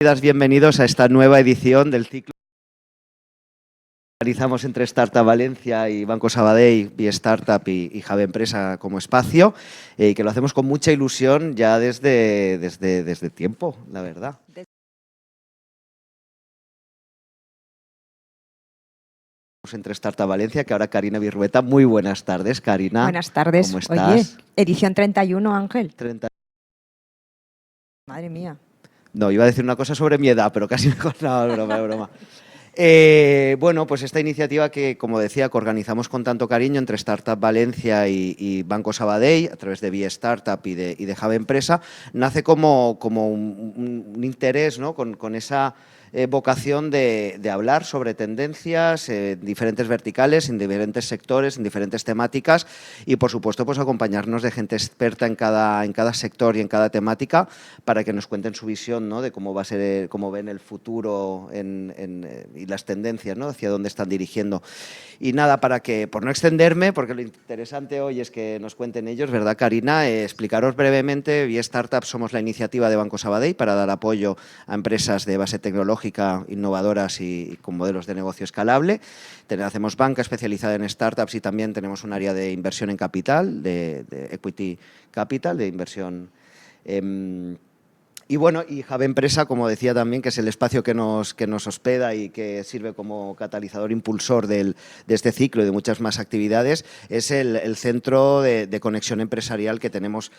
Bienvenidos a esta nueva edición del ciclo que realizamos entre Startup Valencia y Banco Sabadell, Startup y Hub Empresa como espacio, y que lo hacemos con mucha ilusión ya desde tiempo, la verdad. Entre Startup Valencia, que ahora Karina Virrueta. Muy buenas tardes, Karina. Buenas tardes. ¿Cómo estás? Oye, edición 31, Ángel. 30. Madre mía. No, iba a decir una cosa sobre mi edad, pero casi mejor no, broma. Bueno, pues esta iniciativa que, como decía, que organizamos con tanto cariño entre Startup Valencia y Banco Sabadell, a través de Vía Startup y de Hub Empresa, nace como un interés, ¿no? con esa vocación de hablar sobre tendencias en diferentes verticales, en diferentes sectores, en diferentes temáticas y, por supuesto, pues acompañarnos de gente experta en cada sector y en cada temática para que nos cuenten su visión, ¿no? de cómo va a ser, cómo ven el futuro y las tendencias, ¿no? hacia dónde están dirigiendo. Y nada, por no extenderme, porque lo interesante hoy es que nos cuenten ellos, ¿verdad, Karina? Explicaros brevemente. Vía Startup somos la iniciativa de Banco Sabadell para dar apoyo a empresas de base tecnológica innovadoras y con modelos de negocio escalable. Hacemos banca especializada en startups y también tenemos un área de inversión en capital, de equity capital, de inversión. Y bueno, y Hub Empresa, como decía también, que es el espacio que nos hospeda y que sirve como catalizador impulsor de este ciclo y de muchas más actividades, es el centro de conexión empresarial que tenemos.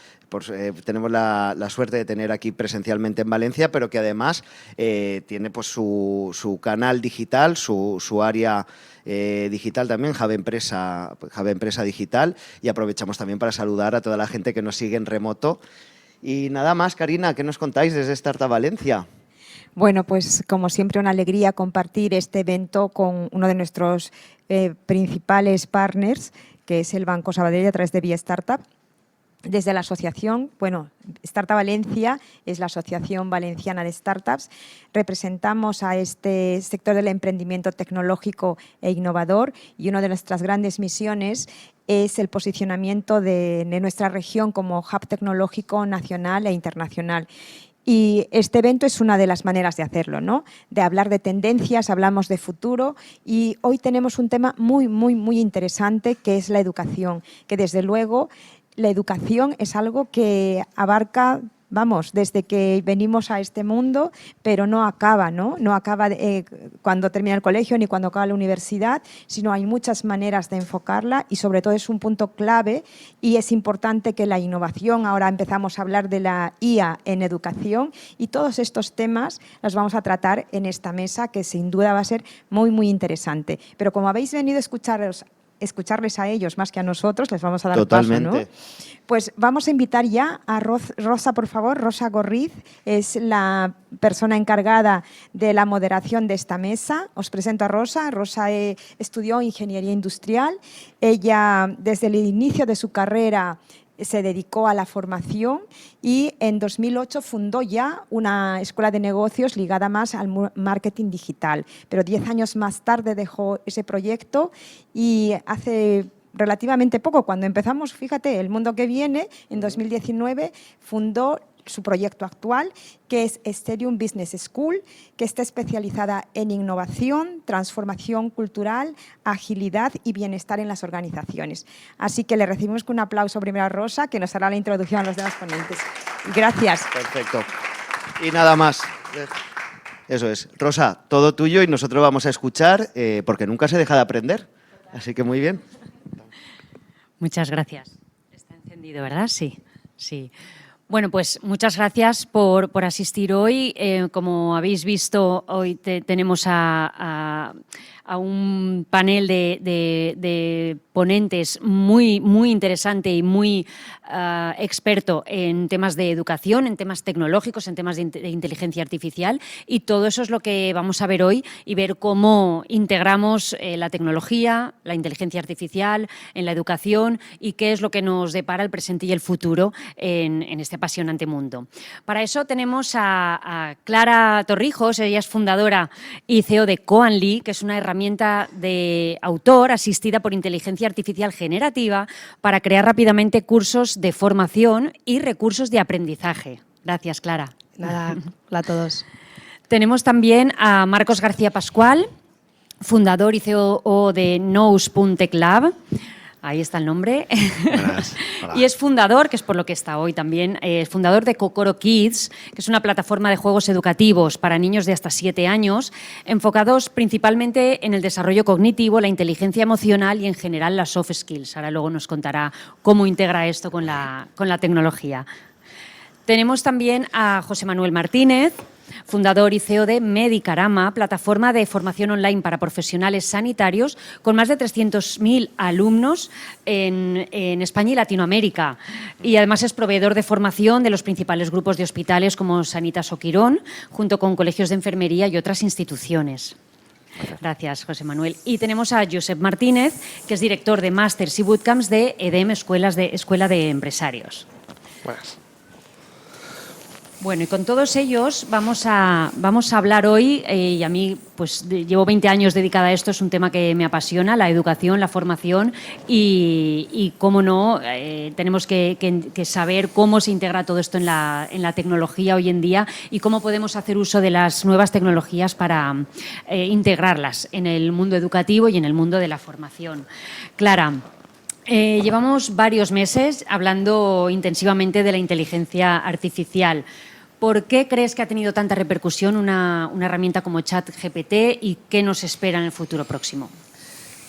Tenemos la suerte de tener aquí presencialmente en Valencia, pero que además tiene pues su canal digital, su área digital también, Hub Empresa Digital, y aprovechamos también para saludar a toda la gente que nos sigue en remoto. Y nada más, Karina, ¿qué nos contáis desde Startup Valencia? Bueno, pues como siempre una alegría compartir este evento con uno de nuestros principales partners, que es el Banco Sabadell a través de Vía Startup. Desde la asociación, bueno, Startup Valencia es la Asociación Valenciana de Startups. Representamos a este sector del emprendimiento tecnológico e innovador y una de nuestras grandes misiones es el posicionamiento de nuestra región como hub tecnológico nacional e internacional. Y este evento es una de las maneras de hacerlo, ¿no? De hablar de tendencias, hablamos de futuro y hoy tenemos un tema muy interesante que es la educación, que desde luego la educación es algo que abarca, vamos, desde que venimos a este mundo, pero no acaba, ¿no? No acaba cuando termina el colegio ni cuando acaba la universidad, sino hay muchas maneras de enfocarla y sobre todo es un punto clave y es importante que la innovación, ahora empezamos a hablar de la IA en educación y todos estos temas los vamos a tratar en esta mesa que sin duda va a ser muy interesante. Pero como habéis venido a escucharles a ellos más que a nosotros, les vamos a dar Totalmente. paso, ¿no? Pues vamos a invitar ya a Rosa, por favor. Rosa Gorriz es la persona encargada de la moderación de esta mesa. Os presento a Rosa. Rosa estudió Ingeniería Industrial. Ella, desde el inicio de su carrera, se dedicó a la formación y en 2008 fundó ya una escuela de negocios ligada más al marketing digital. Pero 10 años más tarde dejó ese proyecto y hace relativamente poco, cuando empezamos, fíjate, el mundo que viene, en 2019 fundó su proyecto actual, que es Stellium Business School, que está especializada en innovación, transformación cultural, agilidad y bienestar en las organizaciones. Así que le recibimos con un aplauso primero a Rosa, que nos hará la introducción a los demás ponentes. Gracias. Perfecto. Y nada más. Eso es. Rosa, todo tuyo y nosotros vamos a escuchar porque nunca se deja de aprender. Así que muy bien. Muchas gracias. Está encendido, ¿verdad? Sí. Bueno, pues muchas gracias por asistir hoy. Como habéis visto, hoy tenemos a un panel de ponentes muy interesante y muy experto en temas de educación, en temas tecnológicos, en temas de inteligencia artificial, y todo eso es lo que vamos a ver hoy y ver cómo integramos la tecnología, la inteligencia artificial en la educación y qué es lo que nos depara el presente y el futuro en este apasionante mundo. Para eso tenemos a Clara Torrijos. Ella es fundadora y CEO de Coanly, que es una herramienta de autor asistida por inteligencia artificial generativa para crear rápidamente cursos de formación y recursos de aprendizaje. Gracias, Clara. Nada, hola a todos. Tenemos también a Marcos García Pascual, fundador y CEO de Nous.Tech Lab. Ahí está el nombre. Buenas. Hola. Y es fundador, que es por lo que está hoy también, es fundador de Kokoro Kids, que es una plataforma de juegos educativos para niños de hasta 7 años, enfocados principalmente en el desarrollo cognitivo, la inteligencia emocional y en general las soft skills. Ahora luego nos contará cómo integra esto con la tecnología. Tenemos también a José Manuel Martínez, fundador y CEO de Medicarama, plataforma de formación online para profesionales sanitarios con más de 300.000 alumnos en España y Latinoamérica. Y además es proveedor de formación de los principales grupos de hospitales como Sanitas o Quirón, junto con colegios de enfermería y otras instituciones. Gracias, José Manuel. Y tenemos a Josep Martínez, que es director de Masters y Bootcamps de EDEM, Escuela de Empresarios. Buenas. Bueno, y con todos ellos vamos a hablar hoy, y a mí pues llevo 20 años dedicada a esto, es un tema que me apasiona, la educación, la formación y cómo no, tenemos que saber cómo se integra todo esto en la tecnología hoy en día y cómo podemos hacer uso de las nuevas tecnologías para integrarlas en el mundo educativo y en el mundo de la formación. Clara, llevamos varios meses hablando intensivamente de la inteligencia artificial. ¿Por qué crees que ha tenido tanta repercusión una herramienta como ChatGPT y qué nos espera en el futuro próximo?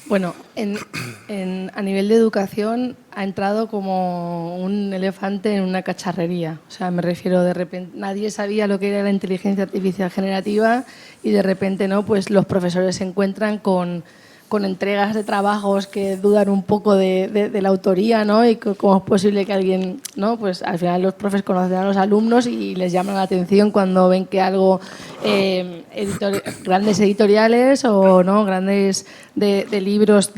Bueno, a nivel de educación ha entrado como un elefante en una cacharrería. O sea, me refiero, de repente, nadie sabía lo que era la inteligencia artificial generativa y de repente, ¿no? Pues los profesores se encuentran con entregas de trabajos que dudan un poco de la autoría, ¿no? Y cómo es posible que alguien, ¿no? Pues al final los profes conocen a los alumnos y les llaman la atención cuando ven que algo, grandes editoriales o no grandes de libros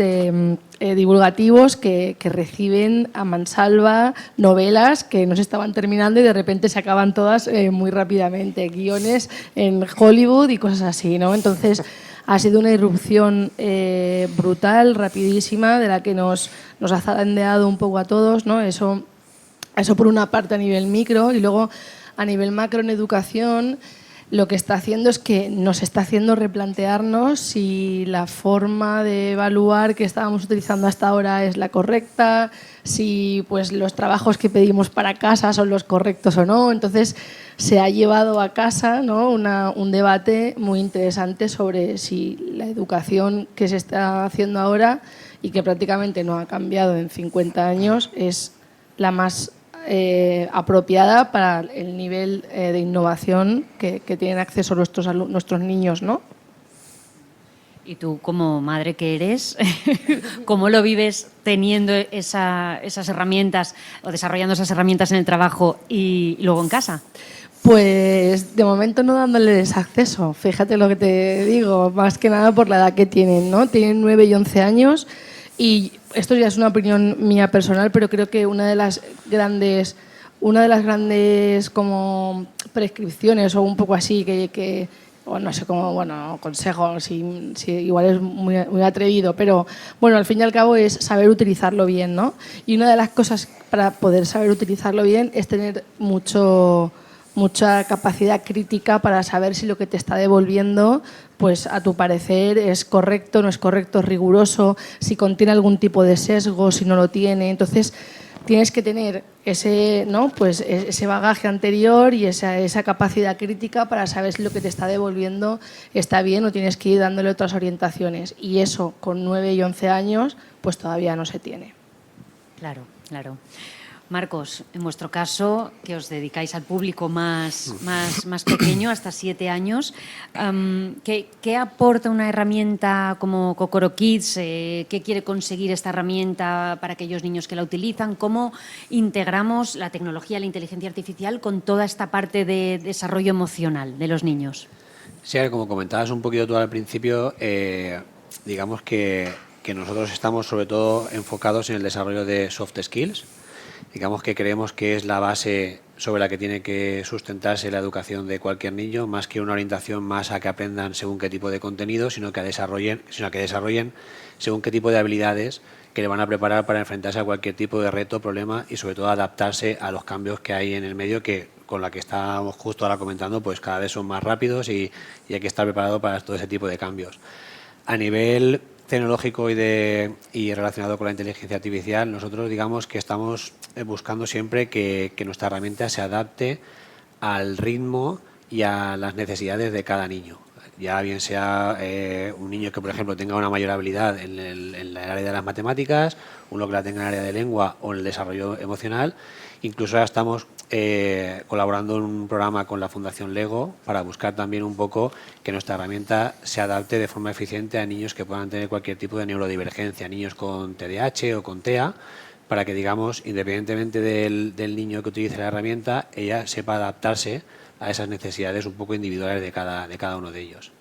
divulgativos que reciben a mansalva novelas que no se estaban terminando y de repente se acaban todas muy rápidamente, guiones en Hollywood y cosas así, ¿no? Entonces ha sido una irrupción brutal, rapidísima, de la que nos ha zarandeado un poco a todos, ¿no? Eso por una parte a nivel micro, y luego a nivel macro en educación lo que está haciendo es que nos está haciendo replantearnos si la forma de evaluar que estábamos utilizando hasta ahora es la correcta, si pues los trabajos que pedimos para casa son los correctos o no. Entonces se ha llevado a casa, ¿no? un debate muy interesante sobre si la educación que se está haciendo ahora y que prácticamente no ha cambiado en 50 años es la más apropiada para el nivel de innovación que tienen acceso nuestros niños, ¿no? Y tú, como madre que eres, ¿cómo lo vives teniendo esas herramientas o desarrollando esas herramientas en el trabajo y luego en casa? Pues de momento no dándoles acceso, fíjate lo que te digo, más que nada por la edad que tienen, ¿no? Tienen 9 y 11 años y esto ya es una opinión mía personal, pero creo que una de las grandes como prescripciones o un poco así o no sé cómo, bueno, consejo, si igual es muy, muy atrevido, pero bueno, al fin y al cabo es saber utilizarlo bien, ¿no? Y una de las cosas para poder saber utilizarlo bien es tener mucha capacidad crítica para saber si lo que te está devolviendo, pues a tu parecer es correcto, no es correcto, es riguroso, si contiene algún tipo de sesgo, si no lo tiene. Entonces tienes que tener ese bagaje anterior y esa capacidad crítica para saber si lo que te está devolviendo está bien o tienes que ir dándole otras orientaciones. Y eso con 9 y 11 años pues todavía no se tiene. Claro, claro. Marcos, en vuestro caso, que os dedicáis al público más pequeño, hasta 7 años, ¿qué aporta una herramienta como Kokoro Kids? ¿Qué quiere conseguir esta herramienta para aquellos niños que la utilizan? ¿Cómo integramos la tecnología, la inteligencia artificial con toda esta parte de desarrollo emocional de los niños? Sí, como comentabas un poquito tú al principio, digamos que nosotros estamos sobre todo enfocados en el desarrollo de soft skills. Digamos que creemos que es la base sobre la que tiene que sustentarse la educación de cualquier niño, más que una orientación más a que aprendan según qué tipo de contenido, sino que desarrollen según qué tipo de habilidades que le van a preparar para enfrentarse a cualquier tipo de reto, problema y sobre todo adaptarse a los cambios que hay en el medio, que con la que estábamos justo ahora comentando, pues cada vez son más rápidos y hay que estar preparado para todo ese tipo de cambios. A nivel tecnológico y relacionado con la inteligencia artificial, nosotros digamos que estamos buscando siempre que nuestra herramienta se adapte al ritmo y a las necesidades de cada niño. Ya bien sea un niño que, por ejemplo, tenga una mayor habilidad en el área de las matemáticas, uno que la tenga en el área de lengua o en el desarrollo emocional. Incluso ahora estamos colaborando en un programa con la Fundación Lego para buscar también un poco que nuestra herramienta se adapte de forma eficiente a niños que puedan tener cualquier tipo de neurodivergencia, niños con TDAH o con TEA, para que, digamos, independientemente del niño que utilice la herramienta, ella sepa adaptarse a esas necesidades un poco individuales de cada uno de ellos.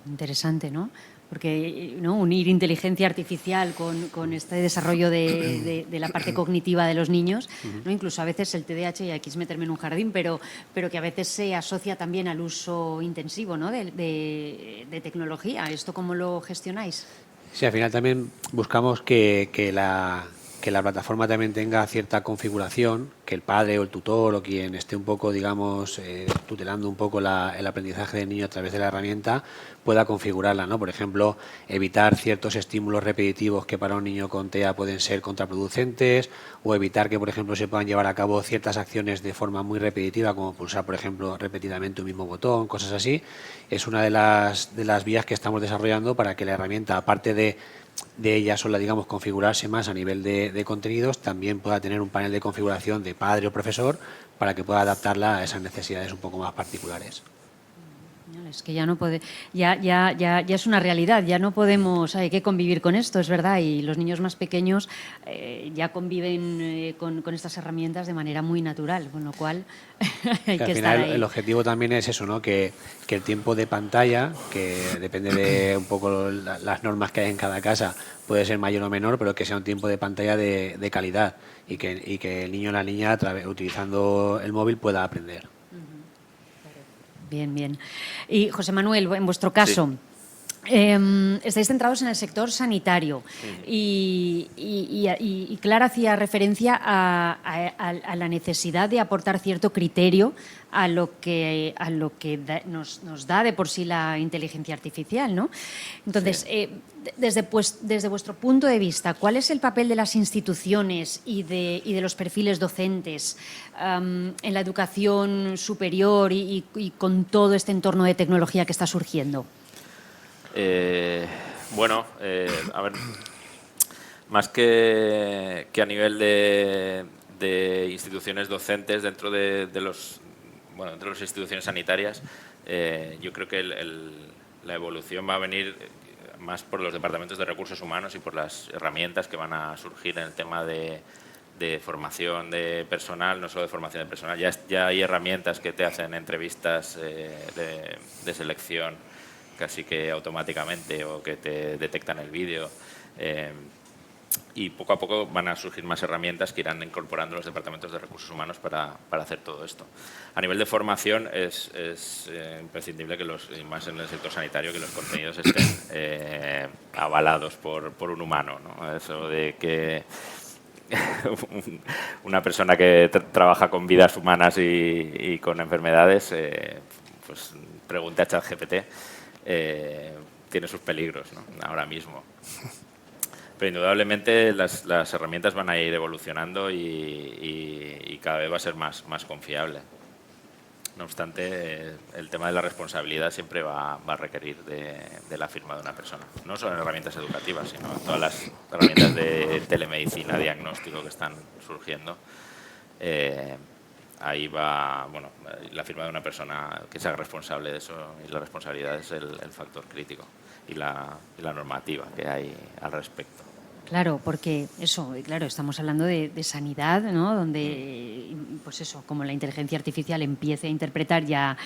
Interesante, ¿no? Porque ¿no? Unir inteligencia artificial con este desarrollo de la parte cognitiva de los niños, ¿no? Incluso a veces el TDAH, y aquí es meterme en un jardín, pero que a veces se asocia también al uso intensivo, ¿no? de tecnología. ¿Esto cómo lo gestionáis? Sí, al final también buscamos que la plataforma también tenga cierta configuración, que el padre o el tutor o quien esté un poco, digamos, tutelando un poco el aprendizaje del niño a través de la herramienta pueda configurarla, ¿no? Por ejemplo, evitar ciertos estímulos repetitivos que para un niño con TEA pueden ser contraproducentes, o evitar que, por ejemplo, se puedan llevar a cabo ciertas acciones de forma muy repetitiva, como pulsar, por ejemplo, repetidamente un mismo botón, cosas así. Es una de las vías que estamos desarrollando para que la herramienta, aparte de ella sola, digamos, configurarse más a nivel de contenidos, también pueda tener un panel de configuración de padre o profesor para que pueda adaptarla a esas necesidades un poco más particulares. Es que ya no puede, ya es una realidad, ya no podemos, hay que convivir con esto, es verdad, y los niños más pequeños ya conviven con estas herramientas de manera muy natural, con lo cual hay que estar ahí. El objetivo también es eso, ¿no? Que el tiempo de pantalla, que depende de un poco las normas que hay en cada casa, puede ser mayor o menor, pero que sea un tiempo de pantalla de calidad y que el niño o la niña, utilizando el móvil, pueda aprender. Bien, bien. Y José Manuel, en vuestro caso, estáis centrados en el sector sanitario y Clara hacía referencia a la necesidad de aportar cierto criterio a lo que nos da de por sí la inteligencia artificial, ¿no? Entonces, desde vuestro punto de vista, ¿cuál es el papel de las instituciones y de los perfiles docentes en la educación superior y con todo este entorno de tecnología que está surgiendo? A ver, más que a nivel de instituciones docentes dentro de las instituciones sanitarias, yo creo que la evolución va a venir más por los departamentos de recursos humanos y por las herramientas que van a surgir en el tema de formación de personal, no solo de formación de personal. Ya hay herramientas que te hacen entrevistas de selección casi que automáticamente o que te detectan el vídeo. Y poco a poco van a surgir más herramientas que irán incorporando los departamentos de recursos humanos para hacer todo esto. A nivel de formación es imprescindible y más en el sector sanitario, que los contenidos estén avalados por un humano, ¿no? Eso de que una persona que trabaja con vidas humanas y con enfermedades, pues pregunte a ChatGPT, tiene sus peligros, ¿no? Ahora mismo. Pero indudablemente las herramientas van a ir evolucionando y cada vez va a ser más confiable. No obstante, el tema de la responsabilidad siempre va a requerir de la firma de una persona. No solo en herramientas educativas, sino en todas las herramientas de telemedicina, diagnóstico que están surgiendo. Ahí va, la firma de una persona que se haga responsable de eso, y la responsabilidad es el factor crítico y la normativa que hay al respecto. Claro, porque estamos hablando de sanidad, ¿no? Donde, pues eso, como la inteligencia artificial empiece a interpretar ya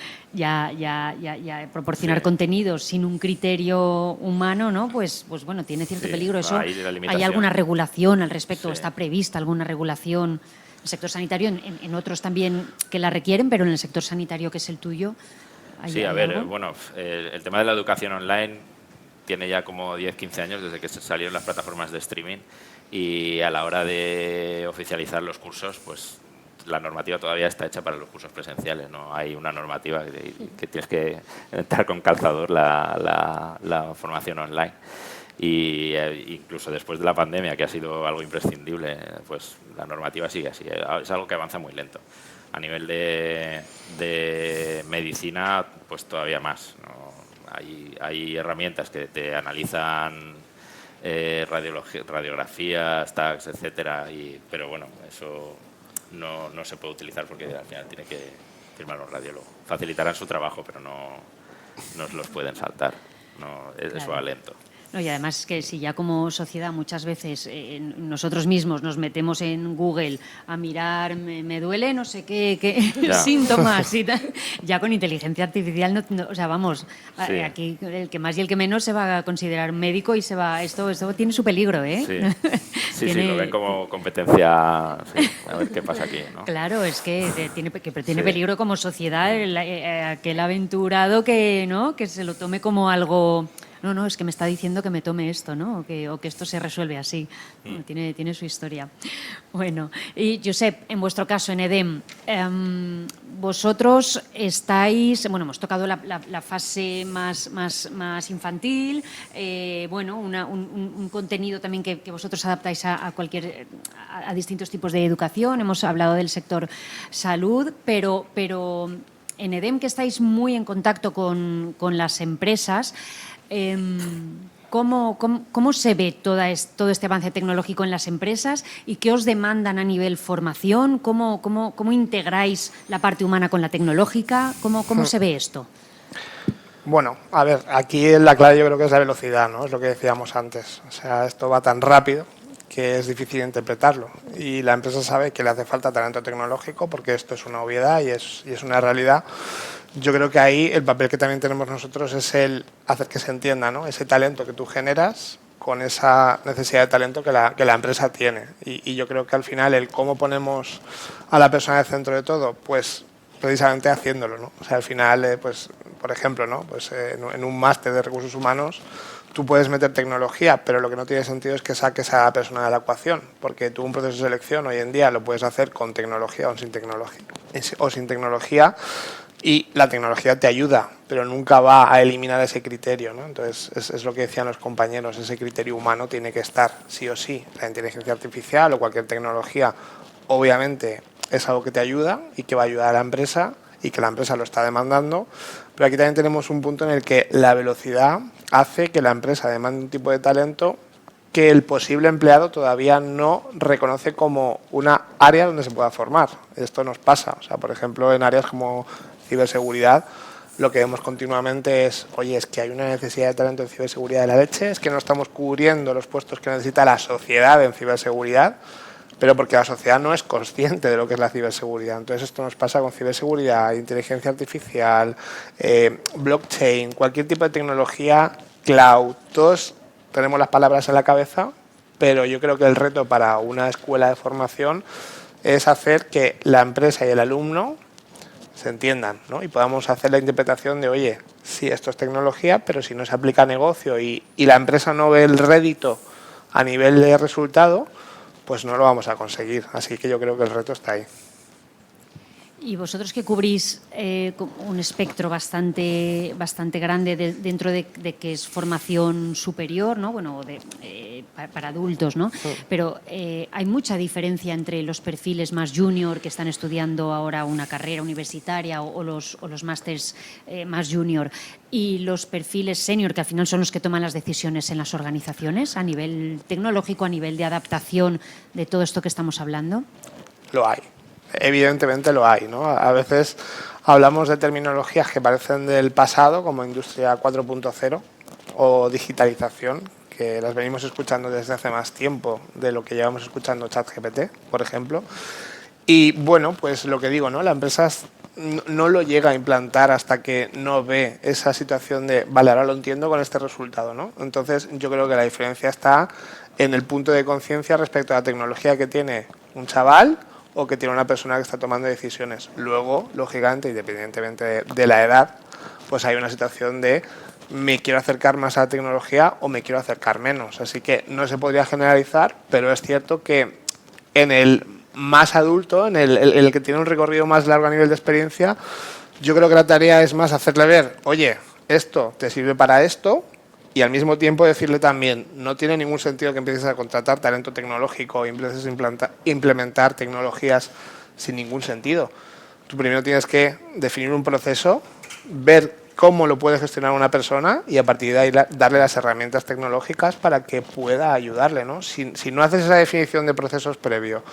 proporcionar contenidos sin un criterio humano, ¿no? Pues bueno, tiene cierto peligro. Eso, ¿hay alguna regulación al respecto? Sí. ¿Está prevista alguna regulación en el sector sanitario? En otros también que la requieren, pero en el sector sanitario que es el tuyo, Sí, a ver, el tema de la educación online tiene ya como 10-15 años desde que salieron las plataformas de streaming, y a la hora de oficializar los cursos, pues la normativa todavía está hecha para los cursos presenciales, no hay una normativa que tienes que entrar con calzador la formación online. Y incluso después de la pandemia, que ha sido algo imprescindible, pues la normativa sigue así. Es algo que avanza muy lento. A nivel de medicina, pues todavía más, ¿no? Hay herramientas que te analizan radiografías, tags, etcétera, pero bueno, eso no se puede utilizar porque al final tiene que firmar un radiólogo. Facilitarán su trabajo, pero no los pueden saltar. No, eso va lento. No, y además es que si ya como sociedad muchas veces nosotros mismos nos metemos en Google a mirar me duele no sé qué síntomas y tal, ya con inteligencia artificial o sea, vamos, sí. Aquí el que más y el que menos se va a considerar médico y esto tiene su peligro, ¿eh? Sí, lo ven como competencia, sí, a ver qué pasa aquí, ¿no? Claro, es que tiene peligro como sociedad aquel aventurado que se lo tome como algo. No, es que me está diciendo que me tome esto, ¿no? O que esto se resuelve así. Tiene su historia. Bueno, y Josep, en vuestro caso, en EDEM, vosotros estáis, hemos tocado la fase más infantil, un contenido también que vosotros adaptáis a distintos tipos de educación. Hemos hablado del sector salud, pero en EDEM, que estáis muy en contacto con las empresas, ¿cómo se ve todo este avance tecnológico en las empresas y qué os demandan a nivel formación? ¿Cómo integráis la parte humana con la tecnológica? ¿Cómo se ve esto? Bueno, a ver, aquí la clave yo creo que es la velocidad, ¿no? Es lo que decíamos antes. O sea, esto va tan rápido que es difícil interpretarlo. Y la empresa sabe que le hace falta talento tecnológico porque esto es una obviedad y es una realidad. Yo creo que ahí el papel que también tenemos nosotros es el hacer que se entienda, ¿no? Ese talento que tú generas con esa necesidad de talento que la empresa tiene. Y yo creo que al final el cómo ponemos a la persona en el centro de todo, pues precisamente haciéndolo, ¿no? O sea, al final, pues, por ejemplo, ¿no? Pues en un máster de recursos humanos tú puedes meter tecnología, pero lo que no tiene sentido es que saques a la persona de la ecuación, porque tú un proceso de selección hoy en día lo puedes hacer con tecnología o sin tecnología, y la tecnología te ayuda, pero nunca va a eliminar ese criterio, ¿no? Entonces, es lo que decían los compañeros, ese criterio humano tiene que estar sí o sí. La inteligencia artificial o cualquier tecnología, obviamente, es algo que te ayuda y que va a ayudar a la empresa y que la empresa lo está demandando, pero aquí también tenemos un punto en el que la velocidad hace que la empresa demande un tipo de talento que el posible empleado todavía no reconoce como una área donde se pueda formar. Esto nos pasa, o sea, por ejemplo, en áreas como ciberseguridad, lo que vemos continuamente es, oye, es que hay una necesidad de talento en ciberseguridad de la leche, es que no estamos cubriendo los puestos que necesita la sociedad en ciberseguridad, pero porque la sociedad no es consciente de lo que es la ciberseguridad. Entonces esto nos pasa con ciberseguridad, inteligencia artificial, blockchain, cualquier tipo de tecnología, cloud. Todos tenemos las palabras en la cabeza, pero yo creo que el reto para una escuela de formación es hacer que la empresa y el alumno se entiendan, ¿no? Y podamos hacer la interpretación de, oye, sí, esto es tecnología, pero si no se aplica a negocio y la empresa no ve el rédito a nivel de resultado, pues no lo vamos a conseguir. Así que yo creo que el reto está ahí. Y vosotros que cubrís un espectro bastante grande dentro de que es formación superior, ¿no? Bueno, para adultos, ¿no? Sí. Pero hay mucha diferencia entre los perfiles más junior que están estudiando ahora una carrera universitaria o los másters más junior y los perfiles senior, que al final son los que toman las decisiones en las organizaciones a nivel tecnológico, a nivel de adaptación de todo esto que estamos hablando. Lo hay. Evidentemente lo hay, ¿no? A veces hablamos de terminologías que parecen del pasado, como industria 4.0 o digitalización, que las venimos escuchando desde hace más tiempo de lo que llevamos escuchando ChatGPT, por ejemplo. Y bueno, pues lo que digo, ¿no? La empresa no lo llega a implantar hasta que no ve esa situación de, vale, ahora lo entiendo con este resultado, ¿no? Entonces yo creo que la diferencia está en el punto de conciencia respecto a la tecnología que tiene un chaval o que tiene una persona que está tomando decisiones. Luego, lógicamente, independientemente de la edad, pues hay una situación de me quiero acercar más a la tecnología o me quiero acercar menos. Así que no se podría generalizar, pero es cierto que en el más adulto, en el que tiene un recorrido más largo a nivel de experiencia, yo creo que la tarea es más hacerle ver, oye, esto te sirve para esto, y al mismo tiempo decirle también, no tiene ningún sentido que empieces a contratar talento tecnológico y empieces a implementar tecnologías sin ningún sentido. Tú primero tienes que definir un proceso, ver cómo lo puede gestionar una persona y a partir de ahí darle las herramientas tecnológicas para que pueda ayudarle, ¿no? Si no haces esa definición de procesos previo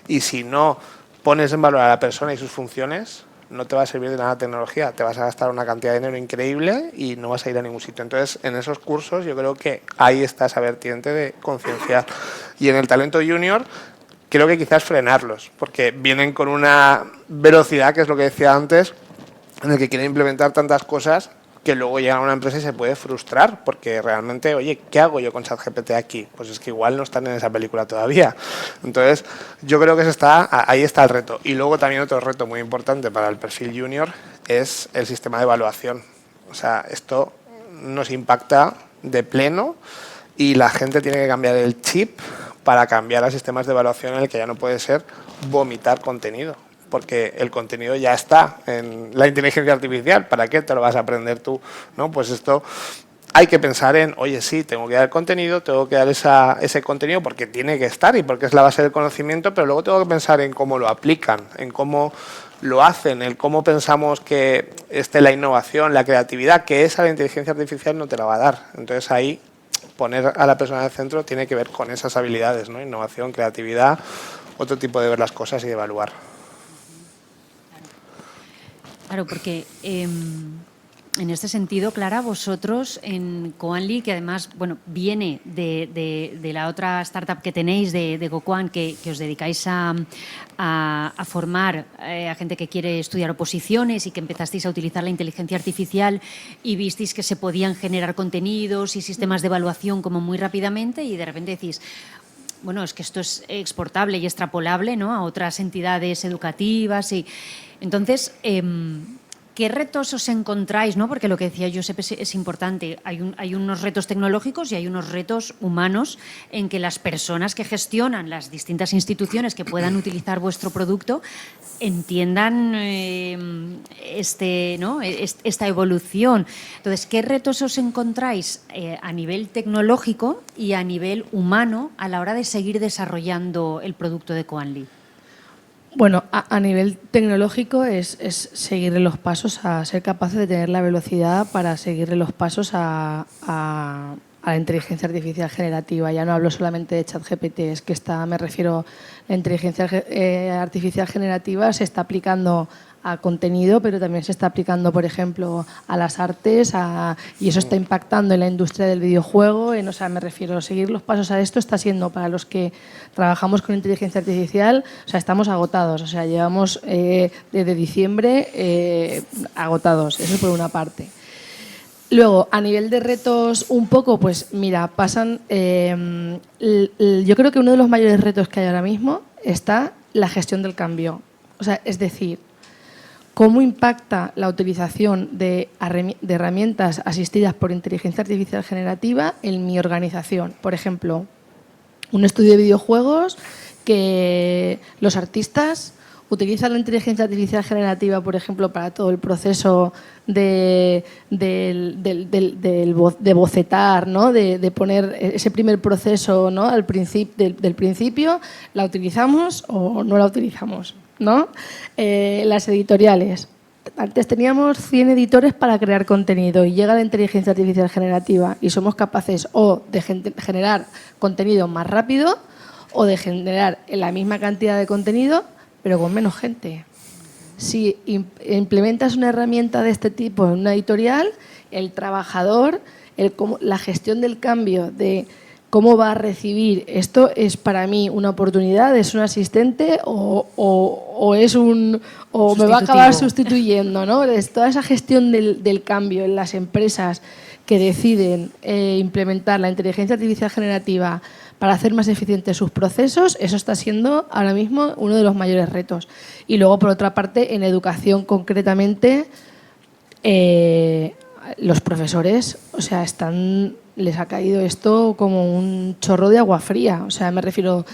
y si no pones en valor a la persona y sus funciones, no te va a servir de nada la tecnología, te vas a gastar una cantidad de dinero increíble y no vas a ir a ningún sitio. Entonces, en esos cursos yo creo que ahí está esa vertiente de concienciar. Y en el talento junior, creo que quizás frenarlos, porque vienen con una velocidad, que es lo que decía antes, en el que quieren implementar tantas cosas que luego llegan a una empresa y se puede frustrar, porque realmente, oye, ¿qué hago yo con ChatGPT aquí? Pues es que igual no están en esa película todavía. Entonces, yo creo que ahí está el reto. Y luego también otro reto muy importante para el perfil junior es el sistema de evaluación. O sea, esto nos impacta de pleno y la gente tiene que cambiar el chip para cambiar a sistemas de evaluación en el que ya no puede ser vomitar contenido, porque el contenido ya está en la inteligencia artificial. ¿Para qué te lo vas a aprender tú? ¿No? Pues esto hay que pensar en, oye, sí, tengo que dar contenido, tengo que dar ese contenido porque tiene que estar y porque es la base del conocimiento, pero luego tengo que pensar en cómo lo aplican, en cómo lo hacen, en cómo pensamos que la innovación, la creatividad, que esa la inteligencia artificial no te la va a dar. Entonces ahí poner a la persona en el centro tiene que ver con esas habilidades, ¿no? Innovación, creatividad, otro tipo de ver las cosas y de evaluar. Claro, porque en este sentido, Clara, vosotros en Coanly, que además viene de la otra startup que tenéis, de GoQuan, que os dedicáis a formar a gente que quiere estudiar oposiciones y que empezasteis a utilizar la inteligencia artificial y visteis que se podían generar contenidos y sistemas de evaluación como muy rápidamente y de repente decís, bueno, es que esto es exportable y extrapolable, ¿no?, a otras entidades educativas. Y entonces, ¿qué retos os encontráis? ¿No? Porque lo que decía Josep es importante. Hay unos retos tecnológicos y hay unos retos humanos en que las personas que gestionan las distintas instituciones que puedan utilizar vuestro producto entiendan esta evolución. Entonces, ¿qué retos os encontráis a nivel tecnológico y a nivel humano a la hora de seguir desarrollando el producto de Coanly? Bueno, a nivel tecnológico es seguirle los pasos, a ser capaces de tener la velocidad para seguirle los pasos a la inteligencia artificial generativa. Ya no hablo solamente de ChatGPT, es que me refiero, la inteligencia artificial generativa se está aplicando a contenido, pero también se está aplicando, por ejemplo, a las artes, y eso está impactando en la industria del videojuego. Me refiero, seguir los pasos a esto está siendo, para los que trabajamos con inteligencia artificial, estamos agotados, llevamos desde diciembre agotados, eso por una parte. Luego, a nivel de retos un poco, pues mira, pasan, yo creo que uno de los mayores retos que hay ahora mismo está la gestión del cambio. Es decir, ¿cómo impacta la utilización de herramientas asistidas por inteligencia artificial generativa en mi organización? Por ejemplo, un estudio de videojuegos que los artistas utilizan la inteligencia artificial generativa, por ejemplo, para todo el proceso de bocetar, ¿no? de poner ese primer proceso, ¿no?, del principio, ¿la utilizamos o no la utilizamos? ¿No? Las editoriales. Antes teníamos 100 editores para crear contenido y llega la inteligencia artificial generativa y somos capaces o de generar contenido más rápido o de generar la misma cantidad de contenido pero con menos gente. Si implementas una herramienta de este tipo en una editorial, el trabajador, la gestión del cambio de ¿cómo va a recibir? ¿Esto es para mí una oportunidad? ¿Es un asistente o es o me va a acabar sustituyendo? ¿No? Toda esa gestión del cambio en las empresas que deciden implementar la inteligencia artificial generativa para hacer más eficientes sus procesos, eso está siendo ahora mismo uno de los mayores retos. Y luego, por otra parte, en educación concretamente, los profesores, están les ha caído esto como un chorro de agua fría. O sea, me refiero,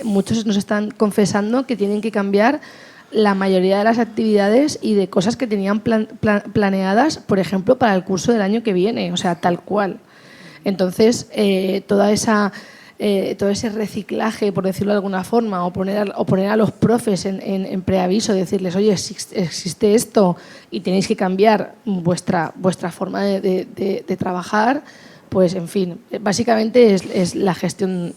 muchos nos están confesando que tienen que cambiar la mayoría de las actividades y de cosas que tenían planeadas, por ejemplo, para el curso del año que viene, o sea, tal cual. Entonces, todo ese reciclaje, por decirlo de alguna forma, o poner a los profes en preaviso, decirles, oye, existe esto y tenéis que cambiar vuestra forma de trabajar, pues, en fin, básicamente es la gestión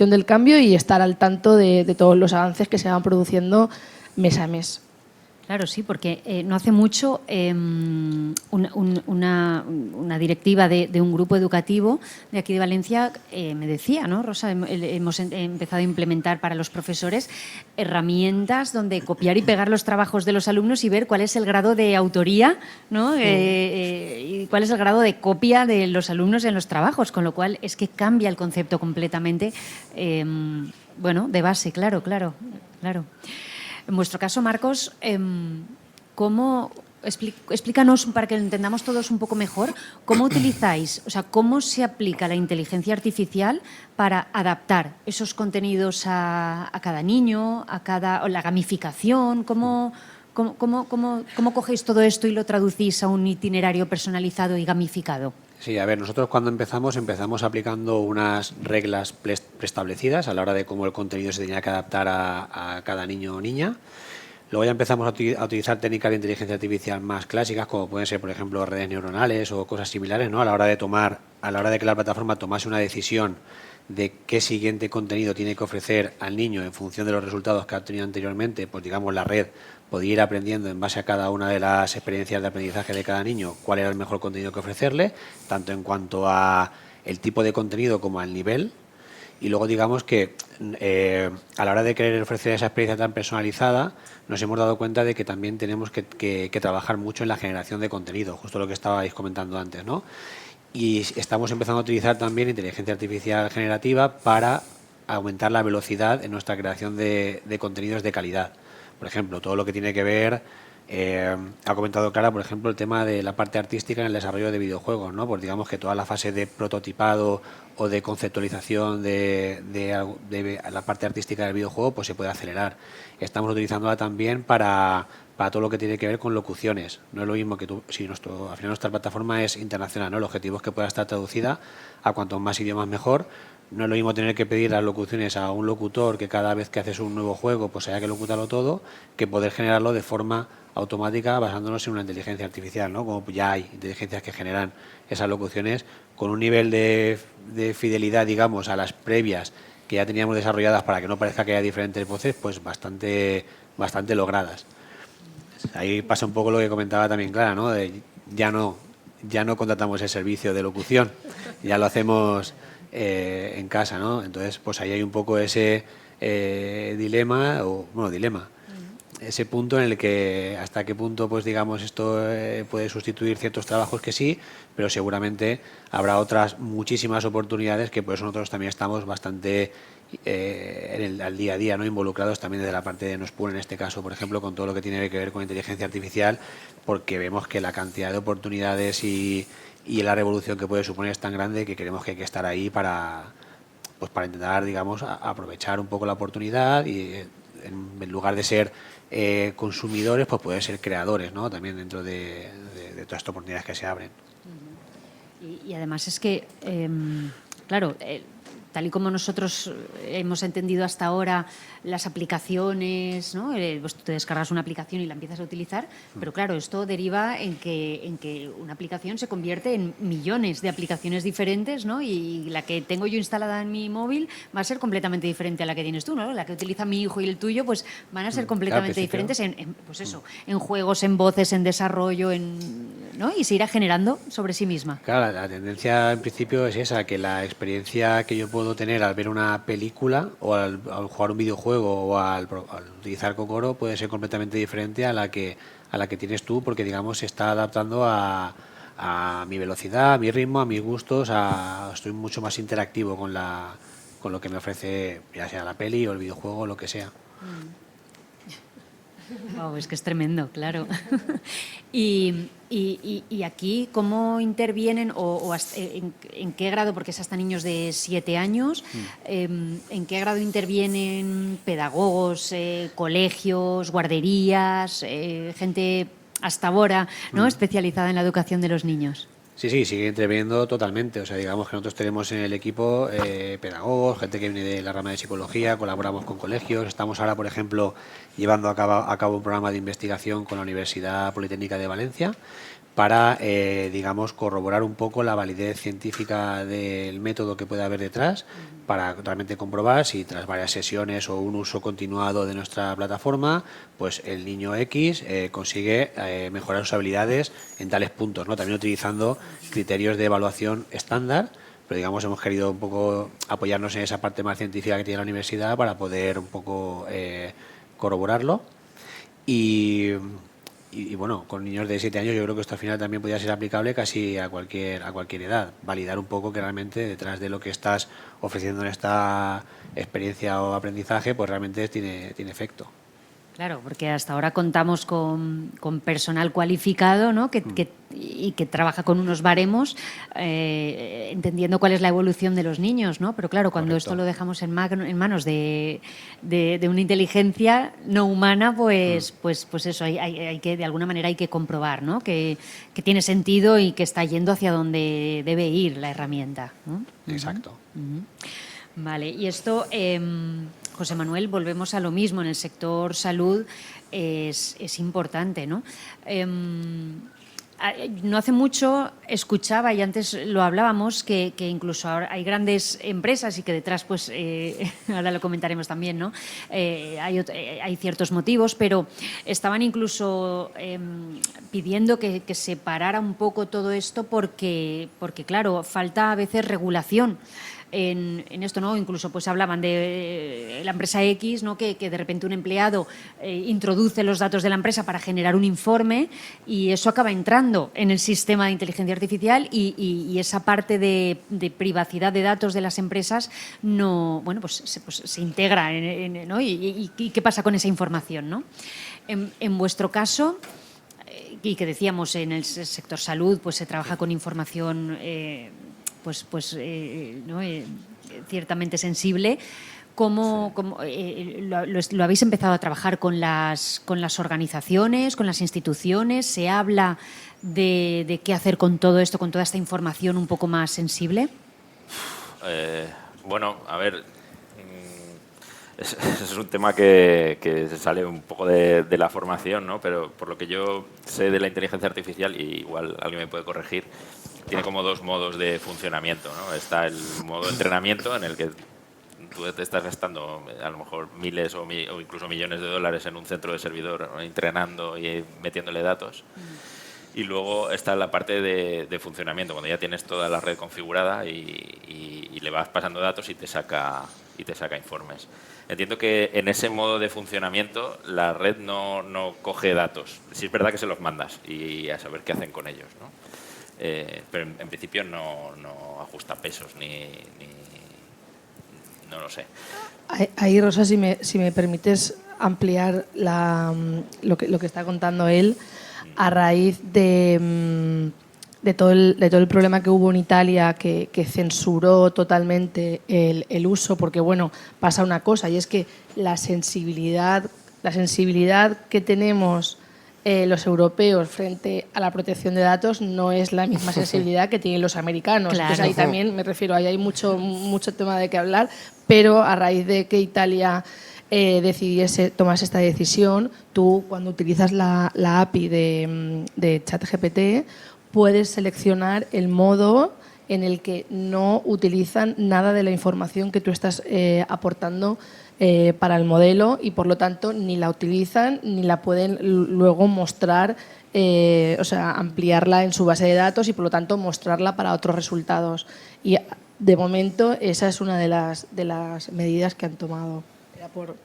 del cambio y estar al tanto de todos los avances que se van produciendo mes a mes. Claro, sí, porque no hace mucho una directiva de un grupo educativo de aquí de Valencia me decía, ¿no, Rosa? Hemos empezado a implementar para los profesores herramientas donde copiar y pegar los trabajos de los alumnos y ver cuál es el grado de autoría, ¿no? Y cuál es el grado de copia de los alumnos en los trabajos, con lo cual es que cambia el concepto completamente, bueno, de base, claro. En vuestro caso, Marcos, explícanos, para que lo entendamos todos un poco mejor, cómo utilizáis, o sea, cómo se aplica la inteligencia artificial para adaptar esos contenidos a cada niño, o la gamificación, ¿cómo cogéis todo esto y lo traducís a un itinerario personalizado y gamificado? Sí, a ver, nosotros cuando empezamos aplicando unas reglas preestablecidas a la hora de cómo el contenido se tenía que adaptar a cada niño o niña. Luego ya empezamos a utilizar técnicas de inteligencia artificial más clásicas, como pueden ser, por ejemplo, redes neuronales o cosas similares, ¿no? A la hora de que la plataforma tomase una decisión de qué siguiente contenido tiene que ofrecer al niño en función de los resultados que ha obtenido anteriormente, pues digamos la red podía ir aprendiendo en base a cada una de las experiencias de aprendizaje de cada niño cuál era el mejor contenido que ofrecerle, tanto en cuanto a el tipo de contenido como al nivel. Y luego digamos que a la hora de querer ofrecer esa experiencia tan personalizada nos hemos dado cuenta de que también tenemos que trabajar mucho en la generación de contenido, justo lo que estabais comentando antes, ¿no? Y estamos empezando a utilizar también inteligencia artificial generativa para aumentar la velocidad en nuestra creación de contenidos de calidad. Por ejemplo, todo lo que tiene que ver, ha comentado Clara, por ejemplo, el tema de la parte artística en el desarrollo de videojuegos, ¿no? Pues digamos que toda la fase de prototipado o de conceptualización de la parte artística del videojuego pues se puede acelerar. Estamos utilizándola también para todo lo que tiene que ver con locuciones. No es lo mismo que si al final nuestra plataforma es internacional, ¿no? El objetivo es que pueda estar traducida a cuanto más idiomas mejor. No es lo mismo tener que pedir las locuciones a un locutor que cada vez que haces un nuevo juego pues haya que locutarlo todo, que poder generarlo de forma automática basándonos en una inteligencia artificial, ¿no? Como ya hay inteligencias que generan esas locuciones con un nivel de fidelidad, digamos, a las previas que ya teníamos desarrolladas para que no parezca que haya diferentes voces, pues bastante logradas. Ahí pasa un poco lo que comentaba también Clara, ¿no? Ya no contratamos el servicio de locución, ya lo hacemos en casa, ¿no? Entonces, pues ahí hay un poco ese dilema, ese punto en el que hasta qué punto, pues digamos, esto puede sustituir ciertos trabajos que sí, pero seguramente habrá otras muchísimas oportunidades que por eso nosotros también estamos bastante al día a día, ¿no? Involucrados también desde la parte de Nospool, en este caso, por ejemplo, con todo lo que tiene que ver con inteligencia artificial, porque vemos que la cantidad de oportunidades y la revolución que puede suponer es tan grande que creemos que hay que estar ahí para intentar, digamos, aprovechar un poco la oportunidad y en lugar de ser consumidores, pues poder ser creadores, ¿no? También dentro de todas estas oportunidades que se abren. Y además es que, claro, tal y como nosotros hemos entendido hasta ahora las aplicaciones, ¿no? Pues tú te descargas una aplicación y la empiezas a utilizar, pero claro, esto deriva en que una aplicación se convierte en millones de aplicaciones diferentes, ¿no? Y la que tengo yo instalada en mi móvil va a ser completamente diferente a la que tienes tú, ¿no? La que utiliza mi hijo y el tuyo, pues van a ser completamente diferentes en juegos, en voces, en desarrollo, ¿no? Y se irá generando sobre sí misma. Claro, la tendencia en principio es esa, que la experiencia que yo puedo tener al ver una película o al jugar un videojuego o al utilizar Kokoro puede ser completamente diferente a la que tienes tú, porque digamos se está adaptando a mi velocidad, a mi ritmo, a mis gustos, estoy mucho más interactivo con lo que me ofrece, ya sea la peli o el videojuego o lo que sea. Wow, es que es tremendo, claro. Y aquí, ¿cómo intervienen o en qué grado, porque es hasta niños de 7 años, en qué grado intervienen pedagogos, colegios, guarderías, gente hasta ahora, ¿no?, especializada en la educación de los niños? Sí, sigue interviniendo totalmente. O sea, digamos que nosotros tenemos en el equipo pedagogos, gente que viene de la rama de psicología, colaboramos con colegios. Estamos ahora, por ejemplo, llevando a cabo un programa de investigación con la Universidad Politécnica de Valencia para, digamos, corroborar un poco la validez científica del método que puede haber detrás, para realmente comprobar si tras varias sesiones o un uso continuado de nuestra plataforma, pues el niño X consigue mejorar sus habilidades en tales puntos, ¿no? También utilizando criterios de evaluación estándar, pero digamos hemos querido un poco apoyarnos en esa parte más científica que tiene la universidad para poder un poco corroborarlo. Y bueno, con niños de 7 años yo creo que esto al final también podría ser aplicable casi a cualquier edad. Validar un poco que realmente detrás de lo que estás ofreciendo en esta experiencia o aprendizaje, pues realmente tiene efecto. Claro, porque hasta ahora contamos con personal cualificado, ¿no?, y que trabaja con unos baremos, entendiendo cuál es la evolución de los niños, ¿no? Pero claro, cuando esto lo dejamos en manos de una inteligencia no humana, pues eso, hay que, de alguna manera hay que comprobar, ¿no?, que tiene sentido y que está yendo hacia donde debe ir la herramienta, ¿no? Exacto. Vale, y esto, José Manuel, volvemos a lo mismo. En el sector salud es importante, ¿no? No hace mucho escuchaba, y antes lo hablábamos, que incluso ahora hay grandes empresas y que detrás, pues, ahora lo comentaremos también, ¿no? Hay ciertos motivos, pero estaban incluso pidiendo que se parara un poco todo esto porque, claro, falta a veces regulación en esto, ¿no? Incluso pues hablaban de la empresa X, ¿no?, que de repente un empleado introduce los datos de la empresa para generar un informe y eso acaba entrando en el sistema de inteligencia artificial y esa parte de privacidad de datos de las empresas no, bueno, pues se integra, ¿no? ¿Y qué pasa con esa información, ¿no? En vuestro caso, y que decíamos en el sector salud, pues se trabaja con información ¿no?, ciertamente sensible. ¿Cómo lo habéis empezado a trabajar con las organizaciones, con las instituciones? ¿Se habla de qué hacer con todo esto, con toda esta información un poco más sensible? Bueno, a ver, es un tema que sale un poco de la formación, ¿no? Pero por lo que yo sé de la inteligencia artificial, y igual alguien me puede corregir, tiene como dos modos de funcionamiento, ¿no? Está el modo de entrenamiento, en el que tú te estás gastando a lo mejor miles o incluso millones de dólares en un centro de servidor, ¿no?, entrenando y metiéndole datos. Y luego está la parte de funcionamiento, cuando ya tienes toda la red configurada y le vas pasando datos y te saca informes. Entiendo que en ese modo de funcionamiento la red no coge datos. Sí es verdad que se los mandas y a saber qué hacen con ellos, ¿no? Pero en principio no ajusta pesos ni no lo sé. Ahí, Rosa, si me permites ampliar lo que está contando él, a raíz de todo el problema que hubo en Italia, que censuró totalmente el uso, porque bueno, pasa una cosa, y es que la sensibilidad que tenemos los europeos frente a la protección de datos no es la misma sensibilidad que tienen los americanos. Claro. Entonces ahí también me refiero, ahí hay mucho tema de qué hablar, pero a raíz de que Italia tomase esta decisión, tú cuando utilizas la API de ChatGPT puedes seleccionar el modo en el que no utilizan nada de la información que tú estás aportando para el modelo, y por lo tanto ni la utilizan ni la pueden luego mostrar, o sea, ampliarla en su base de datos y por lo tanto mostrarla para otros resultados. Y de momento esa es una de las medidas que han tomado. Era por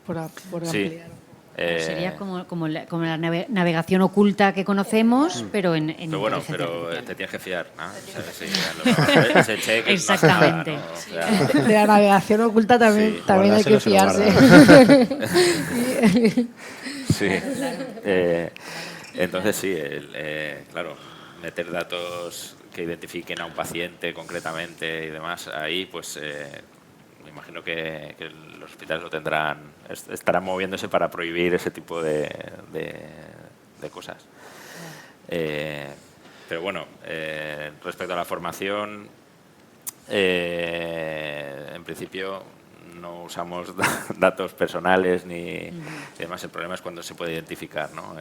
Sí. ampliar. Sería como la navegación oculta que conocemos, pero en Pero bueno, inteligencia artificial. te tienes que fiar, ¿no? O sea, ese check es más Exactamente. nada, ¿no? O sea, De la navegación oculta también Sí, hay que guardárselo, se lo fiarse. Sí. Entonces sí, claro, meter datos que identifiquen a un paciente concretamente y demás, ahí pues me imagino que los hospitales lo tendrán, estarán moviéndose para prohibir ese tipo de cosas. Pero bueno, respecto a la formación, en principio no usamos datos personales ni demás. El problema es cuando se puede identificar, ¿no?,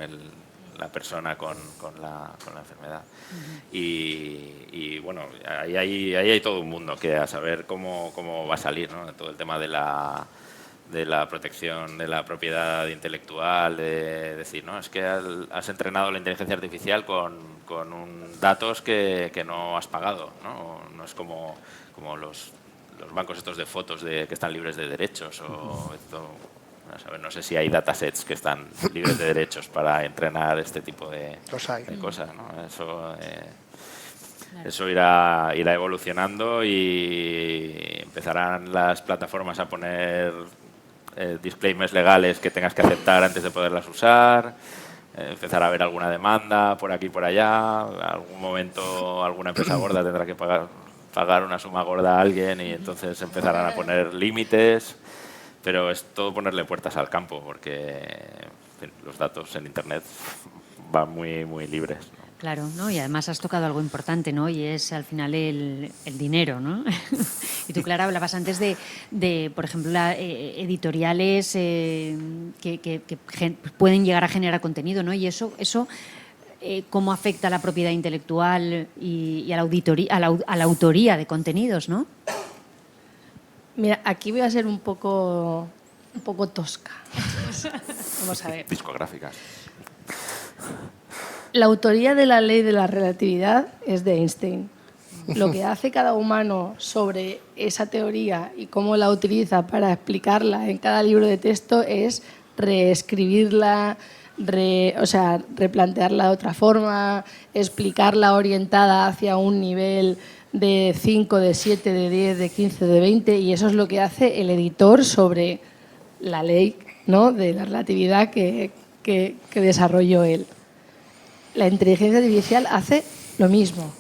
la persona con la enfermedad. Y bueno, ahí hay todo un mundo que a saber cómo va a salir, ¿no?, todo el tema de la protección de la propiedad intelectual, de decir, no, es que has entrenado la inteligencia artificial con datos que no has pagado, ¿no? No es como los bancos estos de fotos que están libres de derechos o esto. A ver, no sé si hay datasets que están libres de derechos para entrenar este tipo de cosas, ¿no? Eso irá evolucionando y empezarán las plataformas a poner disclaimers legales que tengas que aceptar antes de poderlas usar. Empezará a haber alguna demanda por aquí y por allá. Algún momento alguna empresa gorda tendrá que pagar una suma gorda a alguien y entonces empezarán a poner límites. Pero es todo ponerle puertas al campo, porque en fin, los datos en Internet van muy, muy libres, ¿no? Claro, ¿no? Y además has tocado algo importante, ¿no? Y es al final el dinero, ¿no? Y tú, Clara, hablabas antes de por ejemplo, editoriales que pueden llegar a generar contenido, ¿no? Y eso cómo afecta a la propiedad intelectual y a la autoría de contenidos, ¿no? Mira, aquí voy a ser un poco tosca. Vamos a ver. Discográficas. La autoría de la ley de la relatividad es de Einstein. Lo que hace cada humano sobre esa teoría y cómo la utiliza para explicarla en cada libro de texto es reescribirla, replantearla de otra forma, explicarla orientada hacia un nivel de 5, de 7, de 10, de 15, de 20, y eso es lo que hace el editor sobre la ley, ¿no?, de la relatividad que desarrolló él. La inteligencia artificial hace lo mismo.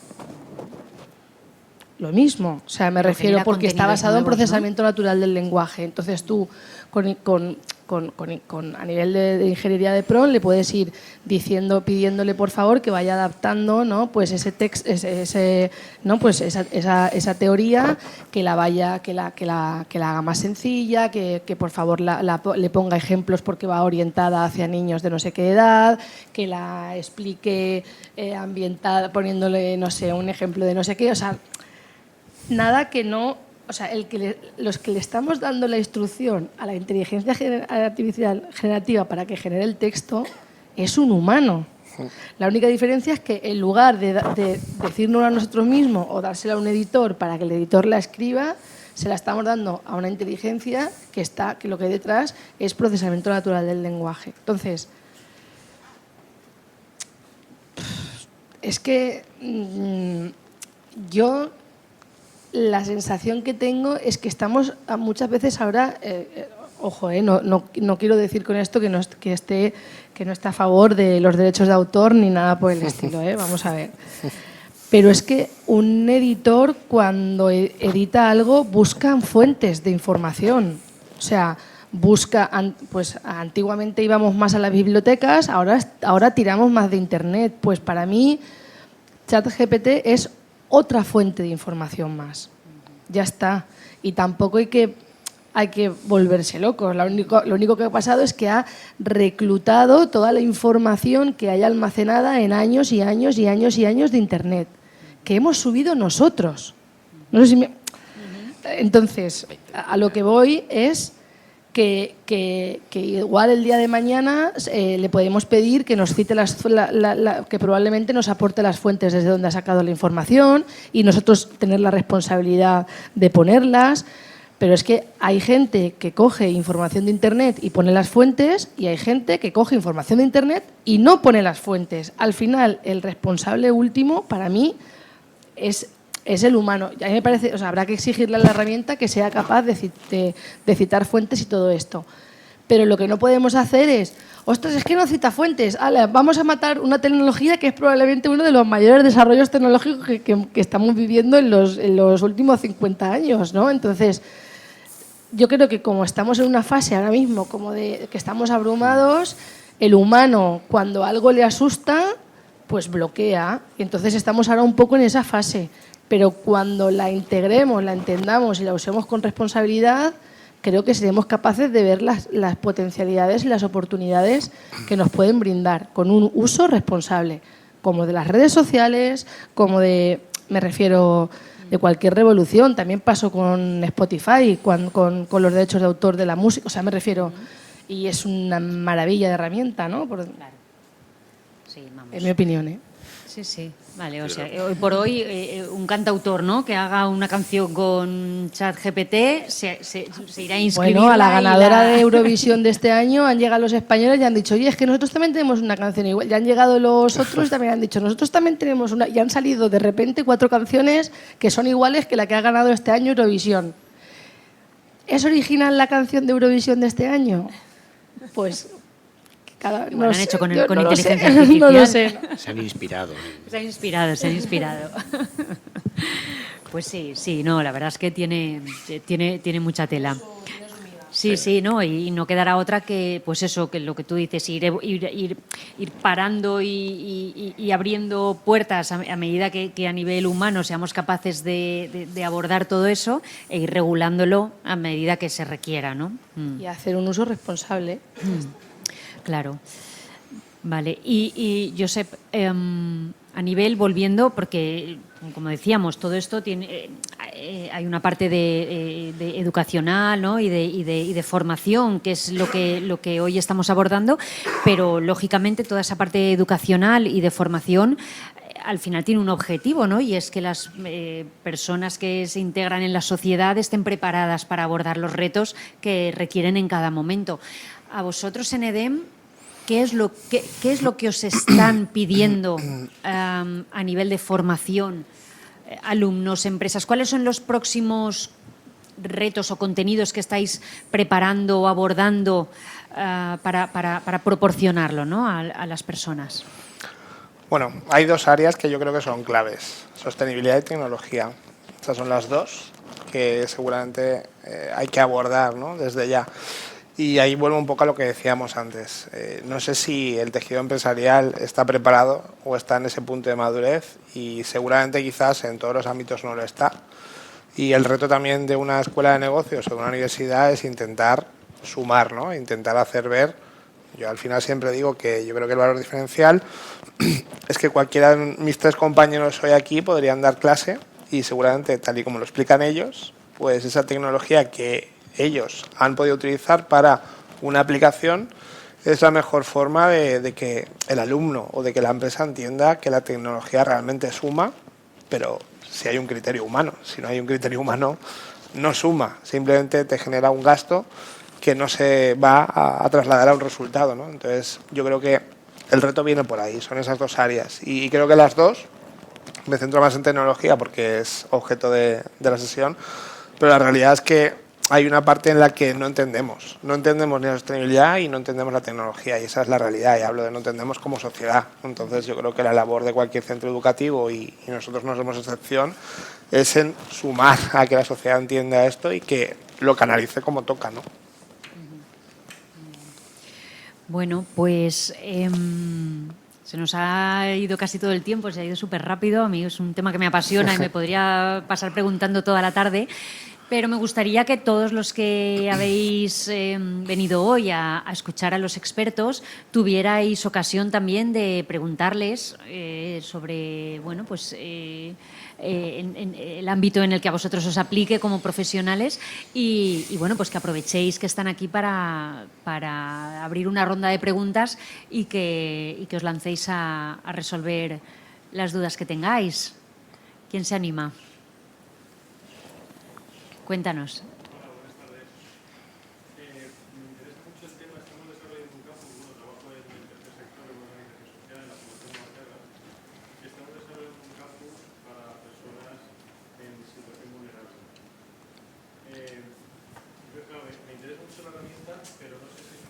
Lo mismo. O sea, me refiero porque está basado en procesamiento natural del lenguaje. Entonces tú, a nivel de ingeniería de prompt, le puedes ir pidiéndole por favor que vaya adaptando, ¿no?, pues ese texto, ¿no?, pues esa teoría, que la haga más sencilla, que por favor le ponga ejemplos porque va orientada hacia niños de no sé qué edad, que la explique ambientada, poniéndole, no sé, un ejemplo de no sé qué. O sea, nada que no. O sea, los que le estamos dando la instrucción a la inteligencia artificial generativa para que genere el texto es un humano. La única diferencia es que en lugar de decírnoslo a nosotros mismos o dársela a un editor para que el editor la escriba, se la estamos dando a una inteligencia que lo que hay detrás es procesamiento natural del lenguaje. Entonces, es que yo... La sensación que tengo es que estamos muchas veces ahora, ojo, no quiero decir con esto que no está a favor de los derechos de autor ni nada por el estilo, vamos a ver. Pero es que un editor, cuando edita algo, busca fuentes de información. O sea, pues antiguamente íbamos más a las bibliotecas, ahora tiramos más de Internet. Pues para mí, ChatGPT es otra fuente de información más. Ya está. Y tampoco hay que volverse locos. Lo único que ha pasado es que ha reclutado toda la información que hay almacenada en años y años y años y años de Internet, que hemos subido nosotros. No sé si Entonces, a lo que voy es que igual el día de mañana le podemos pedir que nos cite que probablemente nos aporte las fuentes desde donde ha sacado la información y nosotros tener la responsabilidad de ponerlas. Pero es que hay gente que coge información de Internet y pone las fuentes, y hay gente que coge información de Internet y no pone las fuentes. Al final, el responsable último, para mí, es el humano. A mí me parece, habrá que exigirle a la herramienta que sea capaz de citar fuentes y todo esto. Pero lo que no podemos hacer es, ostras, es que no cita fuentes, ala, vamos a matar una tecnología que es probablemente uno de los mayores desarrollos tecnológicos que estamos viviendo en los últimos 50 años, ¿no? Entonces, yo creo que como estamos en una fase ahora mismo como de que estamos abrumados, el humano cuando algo le asusta, pues bloquea. Y entonces estamos ahora un poco en esa fase. Pero cuando la integremos, la entendamos y la usemos con responsabilidad, creo que seremos capaces de ver las potencialidades y las oportunidades que nos pueden brindar con un uso responsable, como de las redes sociales, como de, me refiero, de cualquier revolución. También pasó con Spotify, con los derechos de autor de la música. O sea, me refiero, y es una maravilla de herramienta, ¿no? Claro. Sí, vamos. En mi opinión, ¿eh? Sí, sí. Vale, o sea, hoy por hoy un cantautor, ¿no?, que haga una canción con ChatGPT se irá a inscribir. Bueno, a la ganadora de Eurovisión de este año han llegado los españoles y han dicho, oye, es que nosotros también tenemos una canción igual. Ya han llegado los otros y también han dicho, nosotros también tenemos una. Y han salido de repente 4 canciones que son iguales que la que ha ganado este año Eurovisión. ¿Es original la canción de Eurovisión de este año? Pues Igual han hecho con no inteligencia sé, artificial. no lo sé. Se han inspirado. Se han inspirado. Pues sí, no, la verdad es que tiene mucha tela. Sí, sí, no, y no quedará otra que, pues eso, que lo que tú dices, ir parando y abriendo puertas a medida que a nivel humano seamos capaces de abordar todo eso e ir regulándolo a medida que se requiera, ¿no? Y hacer un uso responsable. Claro. Vale. Y Josep, a nivel, volviendo, porque, como decíamos, todo esto tiene, hay una parte de educacional, ¿no?, y de formación, que es lo que hoy estamos abordando, pero, lógicamente, toda esa parte educacional y de formación al final tiene un objetivo, ¿no?, y es que las personas que se integran en la sociedad estén preparadas para abordar los retos que requieren en cada momento. A vosotros en EDEM, ¿qué es lo que os están pidiendo a nivel de formación, alumnos, empresas? ¿Cuáles son los próximos retos o contenidos que estáis preparando o abordando para proporcionarlo, ¿no?, a las personas? Bueno, hay 2 áreas que yo creo que son claves: sostenibilidad y tecnología. Estas son las 2 que seguramente hay que abordar, ¿no?, desde ya. Y ahí vuelvo un poco a lo que decíamos antes. No sé si el tejido empresarial está preparado o está en ese punto de madurez, y seguramente quizás en todos los ámbitos no lo está. Y el reto también de una escuela de negocios o de una universidad es intentar sumar, ¿no?, intentar hacer ver. Yo al final siempre digo que yo creo que el valor diferencial es que cualquiera de mis 3 compañeros hoy aquí podrían dar clase y seguramente, tal y como lo explican ellos, pues esa tecnología que ellos han podido utilizar para una aplicación es la mejor forma de que el alumno o de que la empresa entienda que la tecnología realmente suma, pero si hay un criterio humano. Si no hay un criterio humano, no suma, simplemente te genera un gasto que no se va a trasladar a un resultado, ¿no? Entonces, yo creo que el reto viene por ahí, son esas 2 áreas. Y creo que las 2, me centro más en tecnología porque es objeto de la sesión, pero la realidad es que hay una parte en la que no entendemos ni la sostenibilidad y no entendemos la tecnología, y esa es la realidad, y hablo de no entendemos como sociedad. Entonces yo creo que la labor de cualquier centro educativo, y nosotros no somos excepción, es en sumar a que la sociedad entienda esto y que lo canalice como toca, ¿no? Bueno, pues se nos ha ido casi todo el tiempo, se ha ido súper rápido. A mí es un tema que me apasiona y me podría pasar preguntando toda la tarde. Pero me gustaría que todos los que habéis venido hoy a escuchar a los expertos tuvierais ocasión también de preguntarles sobre, bueno, pues en el ámbito en el que a vosotros os aplique como profesionales y bueno, pues que aprovechéis que están aquí para abrir una ronda de preguntas y que os lancéis a resolver las dudas que tengáis. ¿Quién se anima? Cuéntanos. Hola, buenas tardes. Me interesa mucho el tema. Estamos desarrollando un campo, trabajo en el tercer sector, en una organización social, en la Fundación Marcela. Estamos desarrollando un campus para personas en situación vulnerable. Entonces, claro, me interesa mucho la herramienta, pero no sé si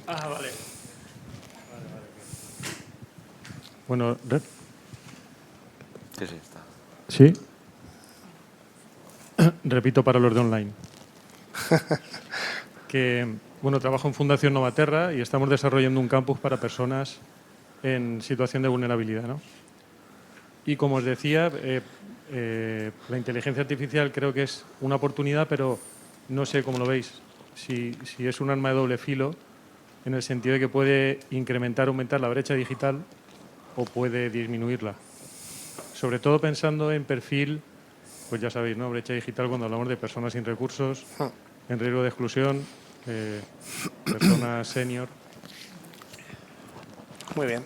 Ah, vale. Bueno, Sí, sí, está. sí. Repito para los de online. Que, bueno, trabajo en Fundación Novaterra y estamos desarrollando un campus para personas en situación de vulnerabilidad, ¿no? Y como os decía, la inteligencia artificial creo que es una oportunidad, pero no sé cómo lo veis. Si es un arma de doble filo, en el sentido de que puede incrementar, aumentar la brecha digital o puede disminuirla. Sobre todo pensando en perfil, pues ya sabéis, ¿no? Brecha digital cuando hablamos de personas sin recursos, en riesgo de exclusión, personas senior. Muy bien.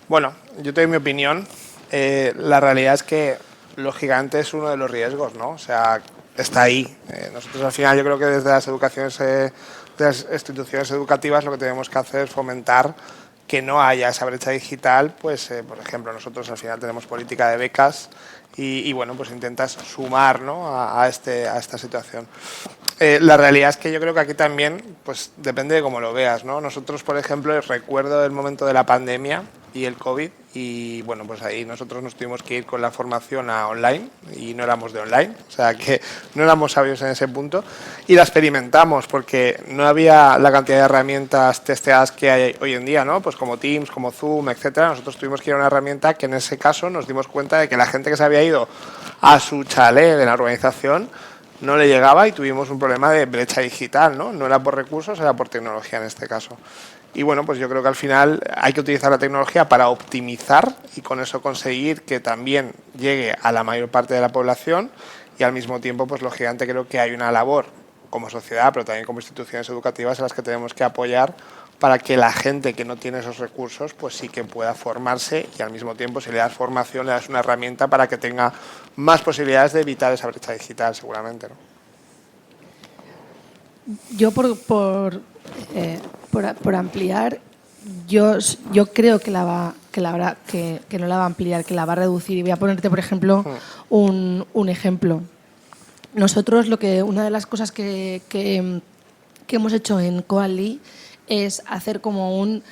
Bueno, yo te doy mi opinión. La realidad es que lo gigante es uno de los riesgos, ¿no? O sea, está ahí. Nosotros al final yo creo que desde las educaciones, de las instituciones educativas lo que tenemos que hacer es fomentar que no haya esa brecha digital. Pues, por ejemplo, nosotros al final tenemos política de becas y bueno, pues intentas sumar, ¿no? a esta situación. La realidad es que yo creo que aquí también, pues depende de cómo lo veas, ¿no? Nosotros, por ejemplo, recuerdo el momento de la pandemia y el COVID y bueno, pues ahí nosotros nos tuvimos que ir con la formación a online y no éramos de online, o sea que no éramos sabios en ese punto y la experimentamos porque no había la cantidad de herramientas testeadas que hay hoy en día, ¿no? Pues como Teams, como Zoom, etcétera. Nosotros tuvimos que ir a una herramienta que en ese caso nos dimos cuenta de que la gente que se había ido a su chalet de la urbanización no le llegaba y tuvimos un problema de brecha digital, ¿no? No era por recursos, era por tecnología en este caso. Y bueno, pues yo creo que al final hay que utilizar la tecnología para optimizar y con eso conseguir que también llegue a la mayor parte de la población y al mismo tiempo, pues lógicamente creo que hay una labor como sociedad, pero también como instituciones educativas en las que tenemos que apoyar para que la gente que no tiene esos recursos pues sí que pueda formarse y al mismo tiempo si le das formación le das una herramienta para que tenga más posibilidades de evitar esa brecha digital seguramente, ¿no? Yo por ampliar, yo creo que no la va a ampliar, que la va a reducir. Y voy a ponerte, por ejemplo, un ejemplo. Nosotros una de las cosas que hemos hecho en Coali es hacer lo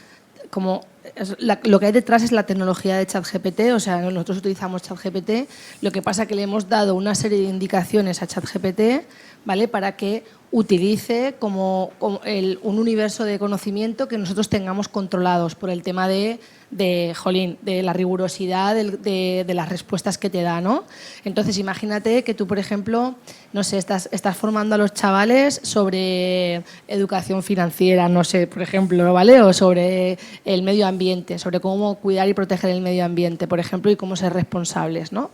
que hay detrás es la tecnología de ChatGPT, o sea, nosotros utilizamos ChatGPT, lo que pasa que le hemos dado una serie de indicaciones a ChatGPT, ¿vale? Para que utilice como un universo de conocimiento que nosotros tengamos controlados por el tema de la rigurosidad de las respuestas que te da, ¿no? Entonces, imagínate que tú, por ejemplo, no sé, estás formando a los chavales sobre educación financiera, no sé, por ejemplo, ¿vale? O sobre el medio ambiente, sobre cómo cuidar y proteger el medio ambiente, por ejemplo, y cómo ser responsables, ¿no?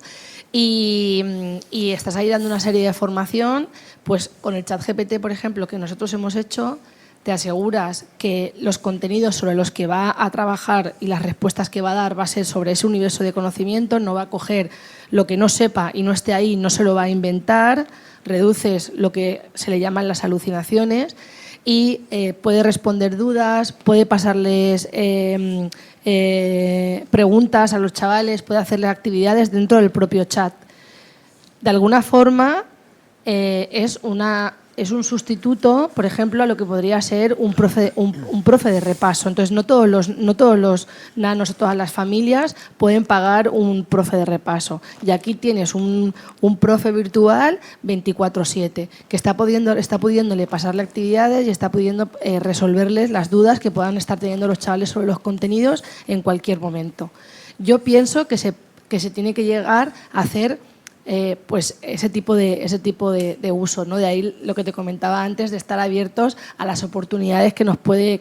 Y estás ahí dando una serie de formación, pues con el ChatGPT, por ejemplo, que nosotros hemos hecho, te aseguras que los contenidos sobre los que va a trabajar y las respuestas que va a dar va a ser sobre ese universo de conocimiento, no va a coger lo que no sepa y no esté ahí, no se lo va a inventar, reduces lo que se le llaman las alucinaciones y puede responder dudas, puede pasarles preguntas a los chavales, puede hacerles actividades dentro del propio chat. De alguna forma es un sustituto, por ejemplo, a lo que podría ser un profe de repaso. Entonces, no todos los nanos o todas las familias pueden pagar un profe de repaso. Y aquí tienes un profe virtual 24/7 que está pudiéndole pasarle actividades y está pudiendo resolverles las dudas que puedan estar teniendo los chavales sobre los contenidos en cualquier momento. Yo pienso que se tiene que llegar a hacer pues ese tipo de uso, ¿no? De ahí lo que te comentaba antes de estar abiertos a las oportunidades que nos puede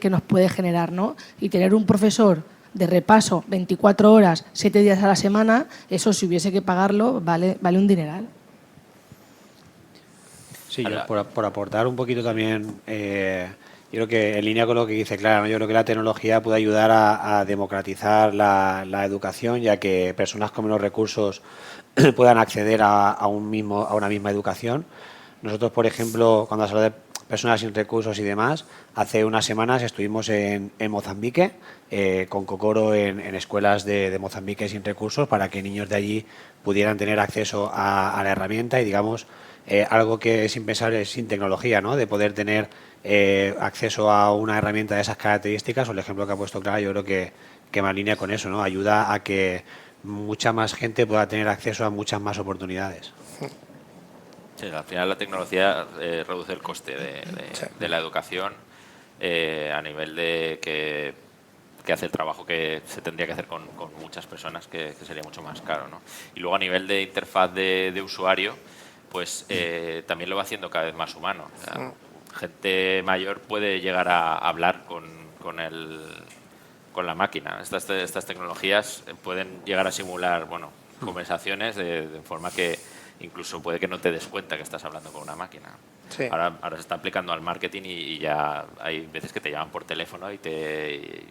generar, ¿no? Y tener un profesor de repaso 24 horas, 7 días a la semana, eso si hubiese que pagarlo vale un dineral. Sí, yo por aportar un poquito también, yo creo que en línea con lo que dice Clara, ¿no? Yo creo que la tecnología puede ayudar a democratizar la educación, ya que personas con menos recursos puedan acceder a una misma educación. Nosotros, por ejemplo, cuando se habla de personas sin recursos y demás, hace unas semanas estuvimos en Mozambique con Kokoro en escuelas de Mozambique sin recursos para que niños de allí pudieran tener acceso a la herramienta y, digamos, algo que es impensable sin tecnología, ¿no? De poder tener acceso a una herramienta de esas características, o el ejemplo que ha puesto Clara, yo creo que me alinea con eso, ¿no? Ayuda a que mucha más gente pueda tener acceso a muchas más oportunidades. Sí, al final la tecnología reduce el coste de la educación a nivel de que hace el trabajo que se tendría que hacer con muchas personas, que sería mucho más caro, ¿no? Y luego a nivel de interfaz de usuario, pues también lo va haciendo cada vez más humano. O sea, gente mayor puede llegar a hablar con la máquina. Estas tecnologías pueden llegar a simular, bueno, conversaciones de forma que incluso puede que no te des cuenta que estás hablando con una máquina. Sí. Ahora se está aplicando al marketing y ya hay veces que te llaman por teléfono y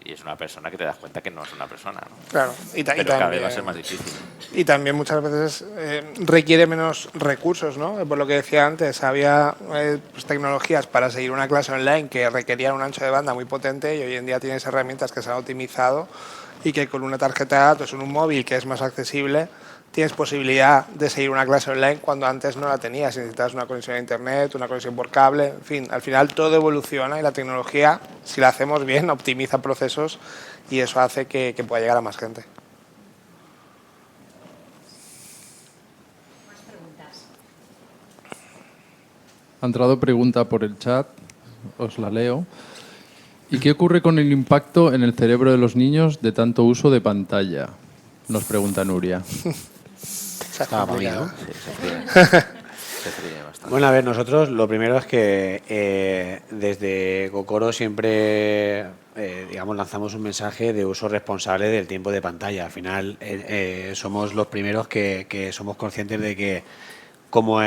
es una persona que te das cuenta que no es una persona, ¿no? Claro. Pero cada vez va a ser más difícil. Y también muchas veces requiere menos recursos, ¿no? Por lo que decía antes, había pues, tecnologías para seguir una clase online que requerían un ancho de banda muy potente, y hoy en día tienes herramientas que se han optimizado y que con una tarjeta de datos en un móvil que es más accesible tienes posibilidad de seguir una clase online cuando antes no la tenías. Necesitabas una conexión a internet, una conexión por cable, en fin, al final todo evoluciona y la tecnología, si la hacemos bien, optimiza procesos y eso hace que pueda llegar a más gente. Ha entrado pregunta por el chat, os la leo. ¿Y qué ocurre con el impacto en el cerebro de los niños de tanto uso de pantalla? Nos pregunta Nuria. Estaba para mí, ¿no? Bueno, a ver, nosotros lo primero es que desde Gokoro siempre digamos, lanzamos un mensaje de uso responsable del tiempo de pantalla. Al final somos los primeros que somos conscientes de que como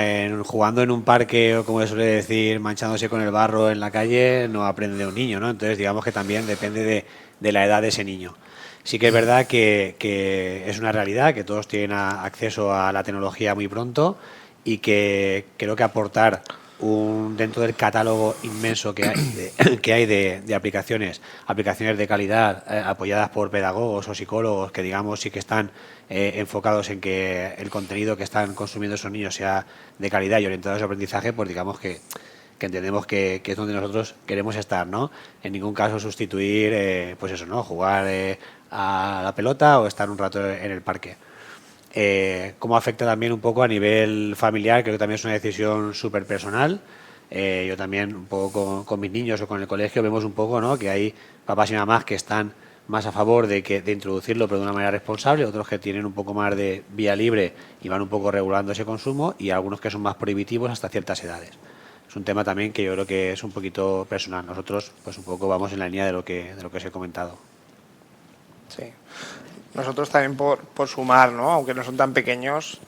jugando en un parque o como se suele decir, manchándose con el barro en la calle, no aprende un niño, ¿no? Entonces digamos que también depende de la edad de ese niño. Sí que es verdad que es una realidad, que todos tienen acceso a la tecnología muy pronto y que creo que aportar dentro del catálogo inmenso que hay de aplicaciones de calidad apoyadas por pedagogos o psicólogos que digamos sí que están enfocados en que el contenido que están consumiendo esos niños sea de calidad y orientado a su aprendizaje, pues digamos que entendemos que es donde nosotros queremos estar, ¿no? En ningún caso sustituir, pues eso, ¿no? Jugar a la pelota o estar un rato en el parque. Cómo afecta también un poco a nivel familiar, creo que también es una decisión súper personal. Yo también un poco con mis niños o con el colegio vemos un poco, ¿no? Que hay papás y mamás que están más a favor de introducirlo pero de una manera responsable, otros que tienen un poco más de vía libre y van un poco regulando ese consumo y algunos que son más prohibitivos hasta ciertas edades. Es un tema también que yo creo que es un poquito personal. Nosotros pues un poco vamos en la línea de lo que os he comentado. Sí. Nosotros también por sumar, ¿no? Aunque no son tan pequeños,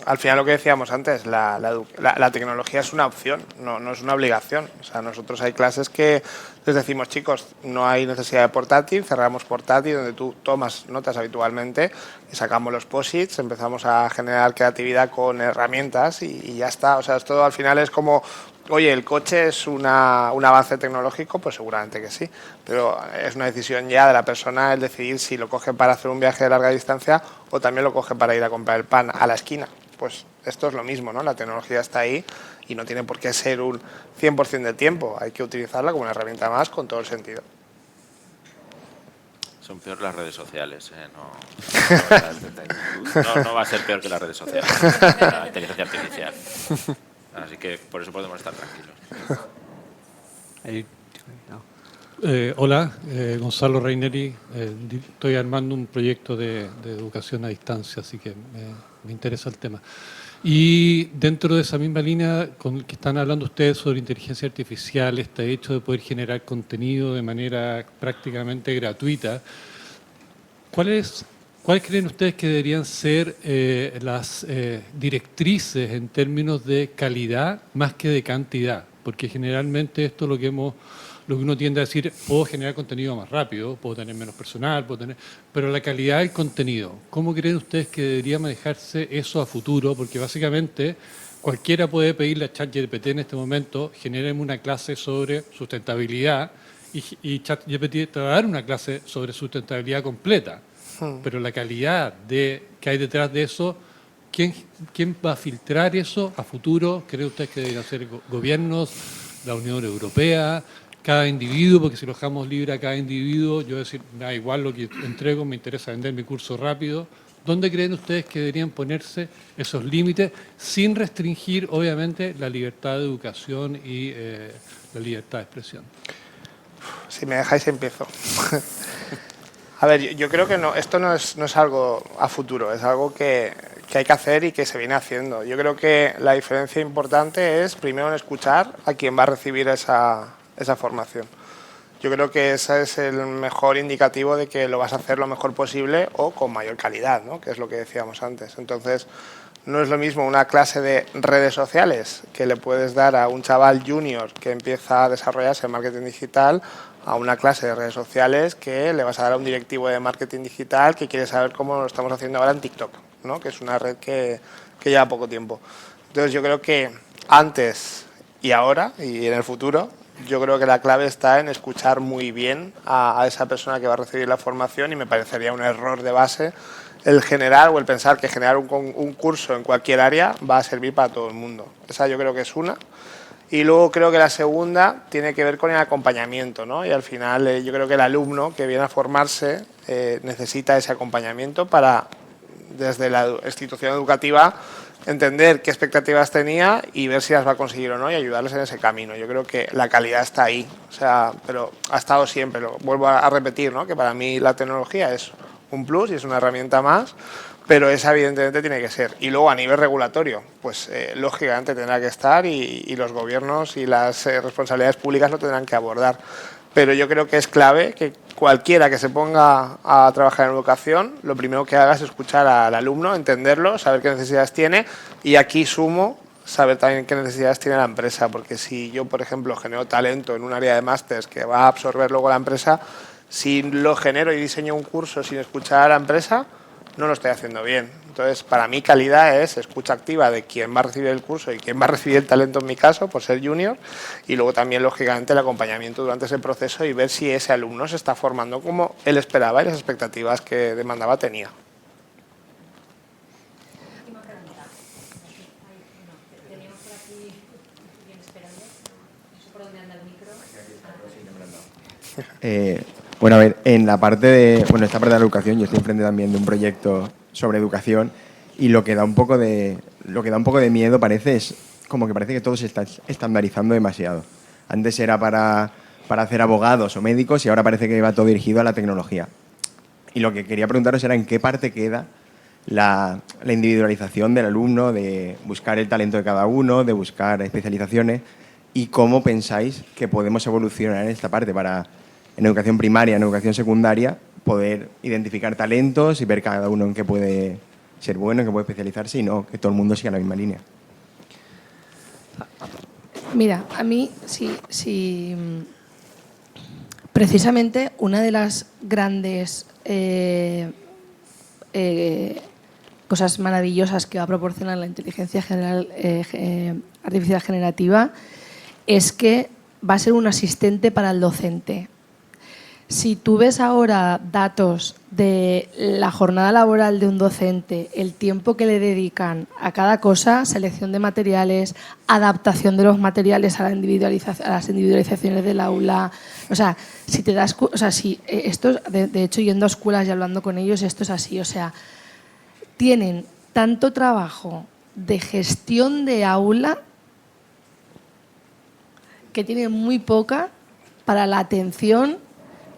al final lo que decíamos antes, la tecnología es una opción, no es una obligación. O sea, nosotros hay clases que les decimos, chicos, no hay necesidad de portátil, cerramos portátil donde tú tomas notas habitualmente y sacamos los posits, empezamos a generar creatividad con herramientas y ya está. O sea, esto al final es como... Oye, ¿el coche es un avance tecnológico? Pues seguramente que sí, pero es una decisión ya de la persona el decidir si lo coge para hacer un viaje de larga distancia o también lo coge para ir a comprar el pan a la esquina. Pues esto es lo mismo, ¿no? La tecnología está ahí y no tiene por qué ser un 100% del tiempo. Hay que utilizarla como una herramienta más con todo el sentido. Son peor las redes sociales, no va a ser peor que las redes sociales, la inteligencia artificial. Así que por eso podemos estar tranquilos. Hola, Gonzalo Reineri. Estoy armando un proyecto de educación a distancia, así que me interesa el tema. Y dentro de esa misma línea con que están hablando ustedes sobre inteligencia artificial, este hecho de poder generar contenido de manera prácticamente gratuita, ¿cuáles creen ustedes que deberían ser las directrices en términos de calidad más que de cantidad? Porque generalmente esto es lo que uno tiende a decir, puedo generar contenido más rápido, puedo tener menos personal, pero la calidad del contenido, ¿cómo creen ustedes que debería manejarse eso a futuro? Porque básicamente cualquiera puede pedirle a ChatGPT en este momento, genéreme una clase sobre sustentabilidad y ChatGPT te va a dar una clase sobre sustentabilidad completa. Pero la calidad que hay detrás de eso ¿quién va a filtrar eso a futuro? ¿Cree usted que deberían ser gobiernos, la Unión Europea, cada individuo? Porque si lo dejamos libre a cada individuo, yo decir, da igual lo que entrego, me interesa vender mi curso rápido. ¿Dónde creen ustedes que deberían ponerse esos límites sin restringir, obviamente, la libertad de educación y la libertad de expresión? Si me dejáis, empiezo. A ver, yo creo que no, esto no es algo a futuro, es algo que hay que hacer y que se viene haciendo. Yo creo que la diferencia importante es, primero, en escuchar a quien va a recibir esa formación. Yo creo que ese es el mejor indicativo de que lo vas a hacer lo mejor posible o con mayor calidad, ¿no? Que es lo que decíamos antes. Entonces, no es lo mismo una clase de redes sociales que le puedes dar a un chaval junior que empieza a desarrollarse en marketing digital a una clase de redes sociales que le vas a dar a un directivo de marketing digital que quiere saber cómo lo estamos haciendo ahora en TikTok, ¿no? Que es una red que lleva poco tiempo. Entonces, yo creo que antes y ahora y en el futuro, yo creo que la clave está en escuchar muy bien a esa persona que va a recibir la formación, y me parecería un error de base el generar o el pensar que generar un curso en cualquier área va a servir para todo el mundo. Esa yo creo que es una. Y luego creo que la segunda tiene que ver con el acompañamiento, ¿no? Y al final yo creo que el alumno que viene a formarse necesita ese acompañamiento para, desde la institución educativa, entender qué expectativas tenía y ver si las va a conseguir o no y ayudarles en ese camino. Yo creo que la calidad está ahí, o sea, pero ha estado siempre. Lo vuelvo a repetir, ¿no? Que para mí la tecnología es un plus y es una herramienta más, pero esa evidentemente tiene que ser. Y luego a nivel regulatorio, pues lógicamente tendrá que estar y los gobiernos y las responsabilidades públicas lo tendrán que abordar. Pero yo creo que es clave que cualquiera que se ponga a trabajar en educación, lo primero que haga es escuchar al alumno, entenderlo, saber qué necesidades tiene, y aquí sumo saber también qué necesidades tiene la empresa, porque si yo, por ejemplo, genero talento en un área de másters que va a absorber luego la empresa, si lo genero y diseño un curso sin escuchar a la empresa, no lo estoy haciendo bien. Entonces, para mí calidad es escucha activa de quién va a recibir el curso y quién va a recibir el talento en mi caso, por ser junior, y luego también, lógicamente, el acompañamiento durante ese proceso y ver si ese alumno se está formando como él esperaba y las expectativas que demandaba tenía. Bueno, a ver, en la parte de, bueno, esta parte de la educación, yo estoy enfrente también de un proyecto sobre educación, y lo que da un poco de miedo parece que todo se está estandarizando demasiado. Antes era para hacer abogados o médicos y ahora parece que va todo dirigido a la tecnología. Y lo que quería preguntaros era en qué parte queda la individualización del alumno, de buscar el talento de cada uno, de buscar especializaciones, y cómo pensáis que podemos evolucionar en esta parte para, en educación primaria, en educación secundaria, poder identificar talentos y ver cada uno en qué puede ser bueno, en qué puede especializarse, y no que todo el mundo siga la misma línea. Mira, a mí sí, precisamente una de las grandes cosas maravillosas que va a proporcionar la inteligencia artificial generativa es que va a ser un asistente para el docente. Si tú ves ahora datos de la jornada laboral de un docente, el tiempo que le dedican a cada cosa, selección de materiales, adaptación de los materiales a las individualizaciones del aula, o sea, si te das, o sea, si esto, de hecho, yendo a escuelas y hablando con ellos, esto es así, o sea, tienen tanto trabajo de gestión de aula que tienen muy poca para la atención,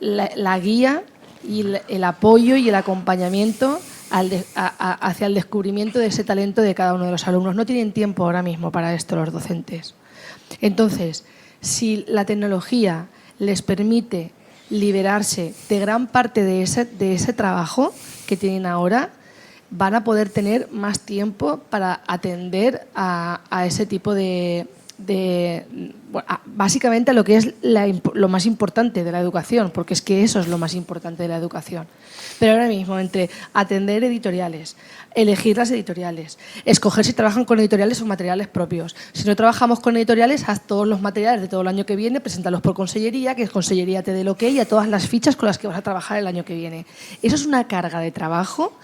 la guía y el apoyo y el acompañamiento hacia el descubrimiento de ese talento de cada uno de los alumnos. No tienen tiempo ahora mismo para esto los docentes. Entonces, si la tecnología les permite liberarse de gran parte de ese trabajo que tienen ahora, van a poder tener más tiempo para atender a ese tipo básicamente a lo que es lo más importante de la educación, porque es que eso es lo más importante de la educación. Pero ahora mismo, entre atender editoriales, elegir las editoriales, escoger si trabajan con editoriales o materiales propios. Si no trabajamos con editoriales, haz todos los materiales de todo el año que viene, preséntalos por consellería, que consellería te dé el ok y a todas las fichas con las que vas a trabajar el año que viene. Eso es una carga de trabajo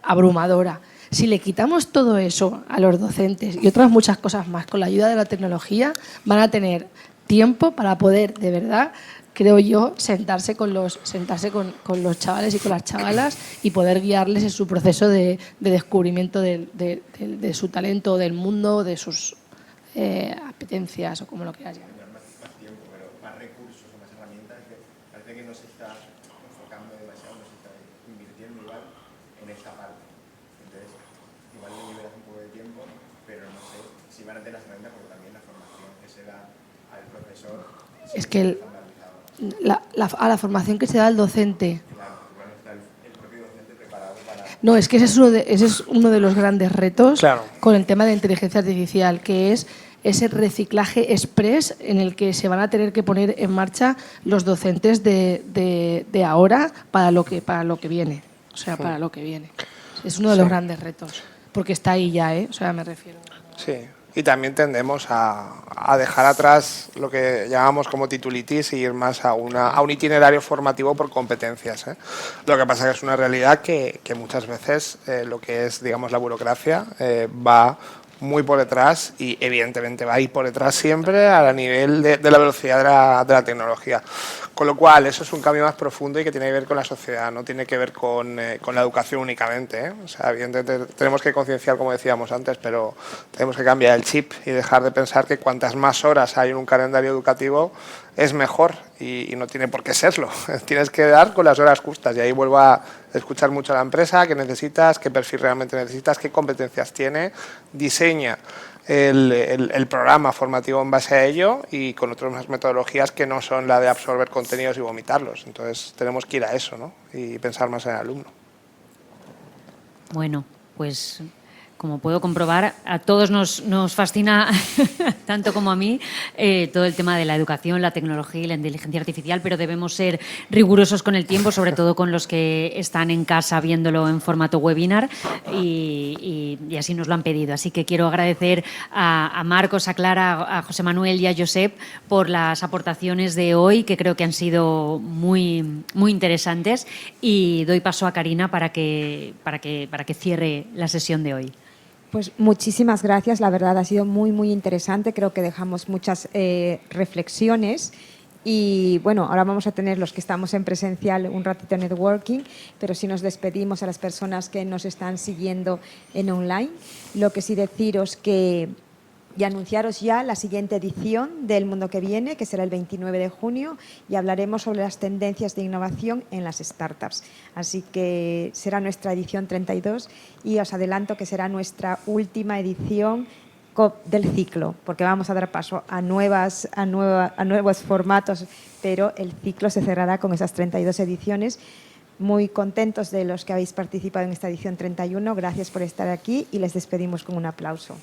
abrumadora. Si le quitamos todo eso a los docentes y otras muchas cosas más con la ayuda de la tecnología, van a tener tiempo para poder, de verdad, creo yo, sentarse con los chavales y con las chavalas y poder guiarles en su proceso de descubrimiento de su talento, del mundo, de sus apetencias o como lo quieras llamar. Más tiempo, pero más recursos o más herramientas, que parece que no se está enfocando demasiado, no se está invirtiendo igual en esta parte. Entonces, igual le liberas un poco de tiempo, pero no sé si van a tener las herramientas, porque también la formación que se da al profesor es que a la formación que se da al docente. Claro, igual no está el propio docente preparado para... No, es que ese es uno de los grandes retos Claro. con el tema de inteligencia artificial, que es ese reciclaje express en el que se van a tener que poner en marcha los docentes de ahora para lo que viene. O sea, para lo que viene. Es uno de los grandes retos, porque está ahí ya, ¿eh? O sea, me refiero. Sí, y también tendemos a dejar atrás lo que llamamos como titulitis y ir más a un itinerario formativo por competencias, ¿eh? Lo que pasa es que es una realidad que muchas veces lo que es, digamos, la burocracia va muy por detrás y evidentemente va a ir por detrás siempre a nivel de la velocidad de la tecnología. Con lo cual, eso es un cambio más profundo y que tiene que ver con la sociedad, no tiene que ver con la educación únicamente, ¿eh? O sea, evidentemente tenemos que concienciar, como decíamos antes, pero tenemos que cambiar el chip y dejar de pensar que cuantas más horas hay en un calendario educativo es mejor y no tiene por qué serlo. Tienes que dar con las horas justas y ahí vuelvo a escuchar mucho a la empresa, qué necesitas, qué perfil realmente necesitas, qué competencias tiene, diseña el programa formativo en base a ello y con otras metodologías que no son la de absorber contenidos y vomitarlos. Entonces tenemos que ir a eso, ¿no? Y pensar más en el alumno. Bueno, pues como puedo comprobar, a todos nos fascina, tanto como a mí, todo el tema de la educación, la tecnología y la inteligencia artificial, pero debemos ser rigurosos con el tiempo, sobre todo con los que están en casa viéndolo en formato webinar y así nos lo han pedido. Así que quiero agradecer a Marcos, a Clara, a José Manuel y a Josep por las aportaciones de hoy, que creo que han sido muy, muy interesantes, y doy paso a Karina para que cierre la sesión de hoy. Pues muchísimas gracias, la verdad ha sido muy, muy interesante, creo que dejamos muchas reflexiones y bueno, ahora vamos a tener los que estamos en presencial un ratito networking, pero sí nos despedimos a las personas que nos están siguiendo en online. Lo que sí deciros y anunciaros ya la siguiente edición del Mundo que Viene, que será el 29 de junio, y hablaremos sobre las tendencias de innovación en las startups. Así que será nuestra edición 32 y os adelanto que será nuestra última edición del ciclo, porque vamos a dar paso a nuevos formatos, pero el ciclo se cerrará con esas 32 ediciones. Muy contentos de los que habéis participado en esta edición 31. Gracias por estar aquí y les despedimos con un aplauso.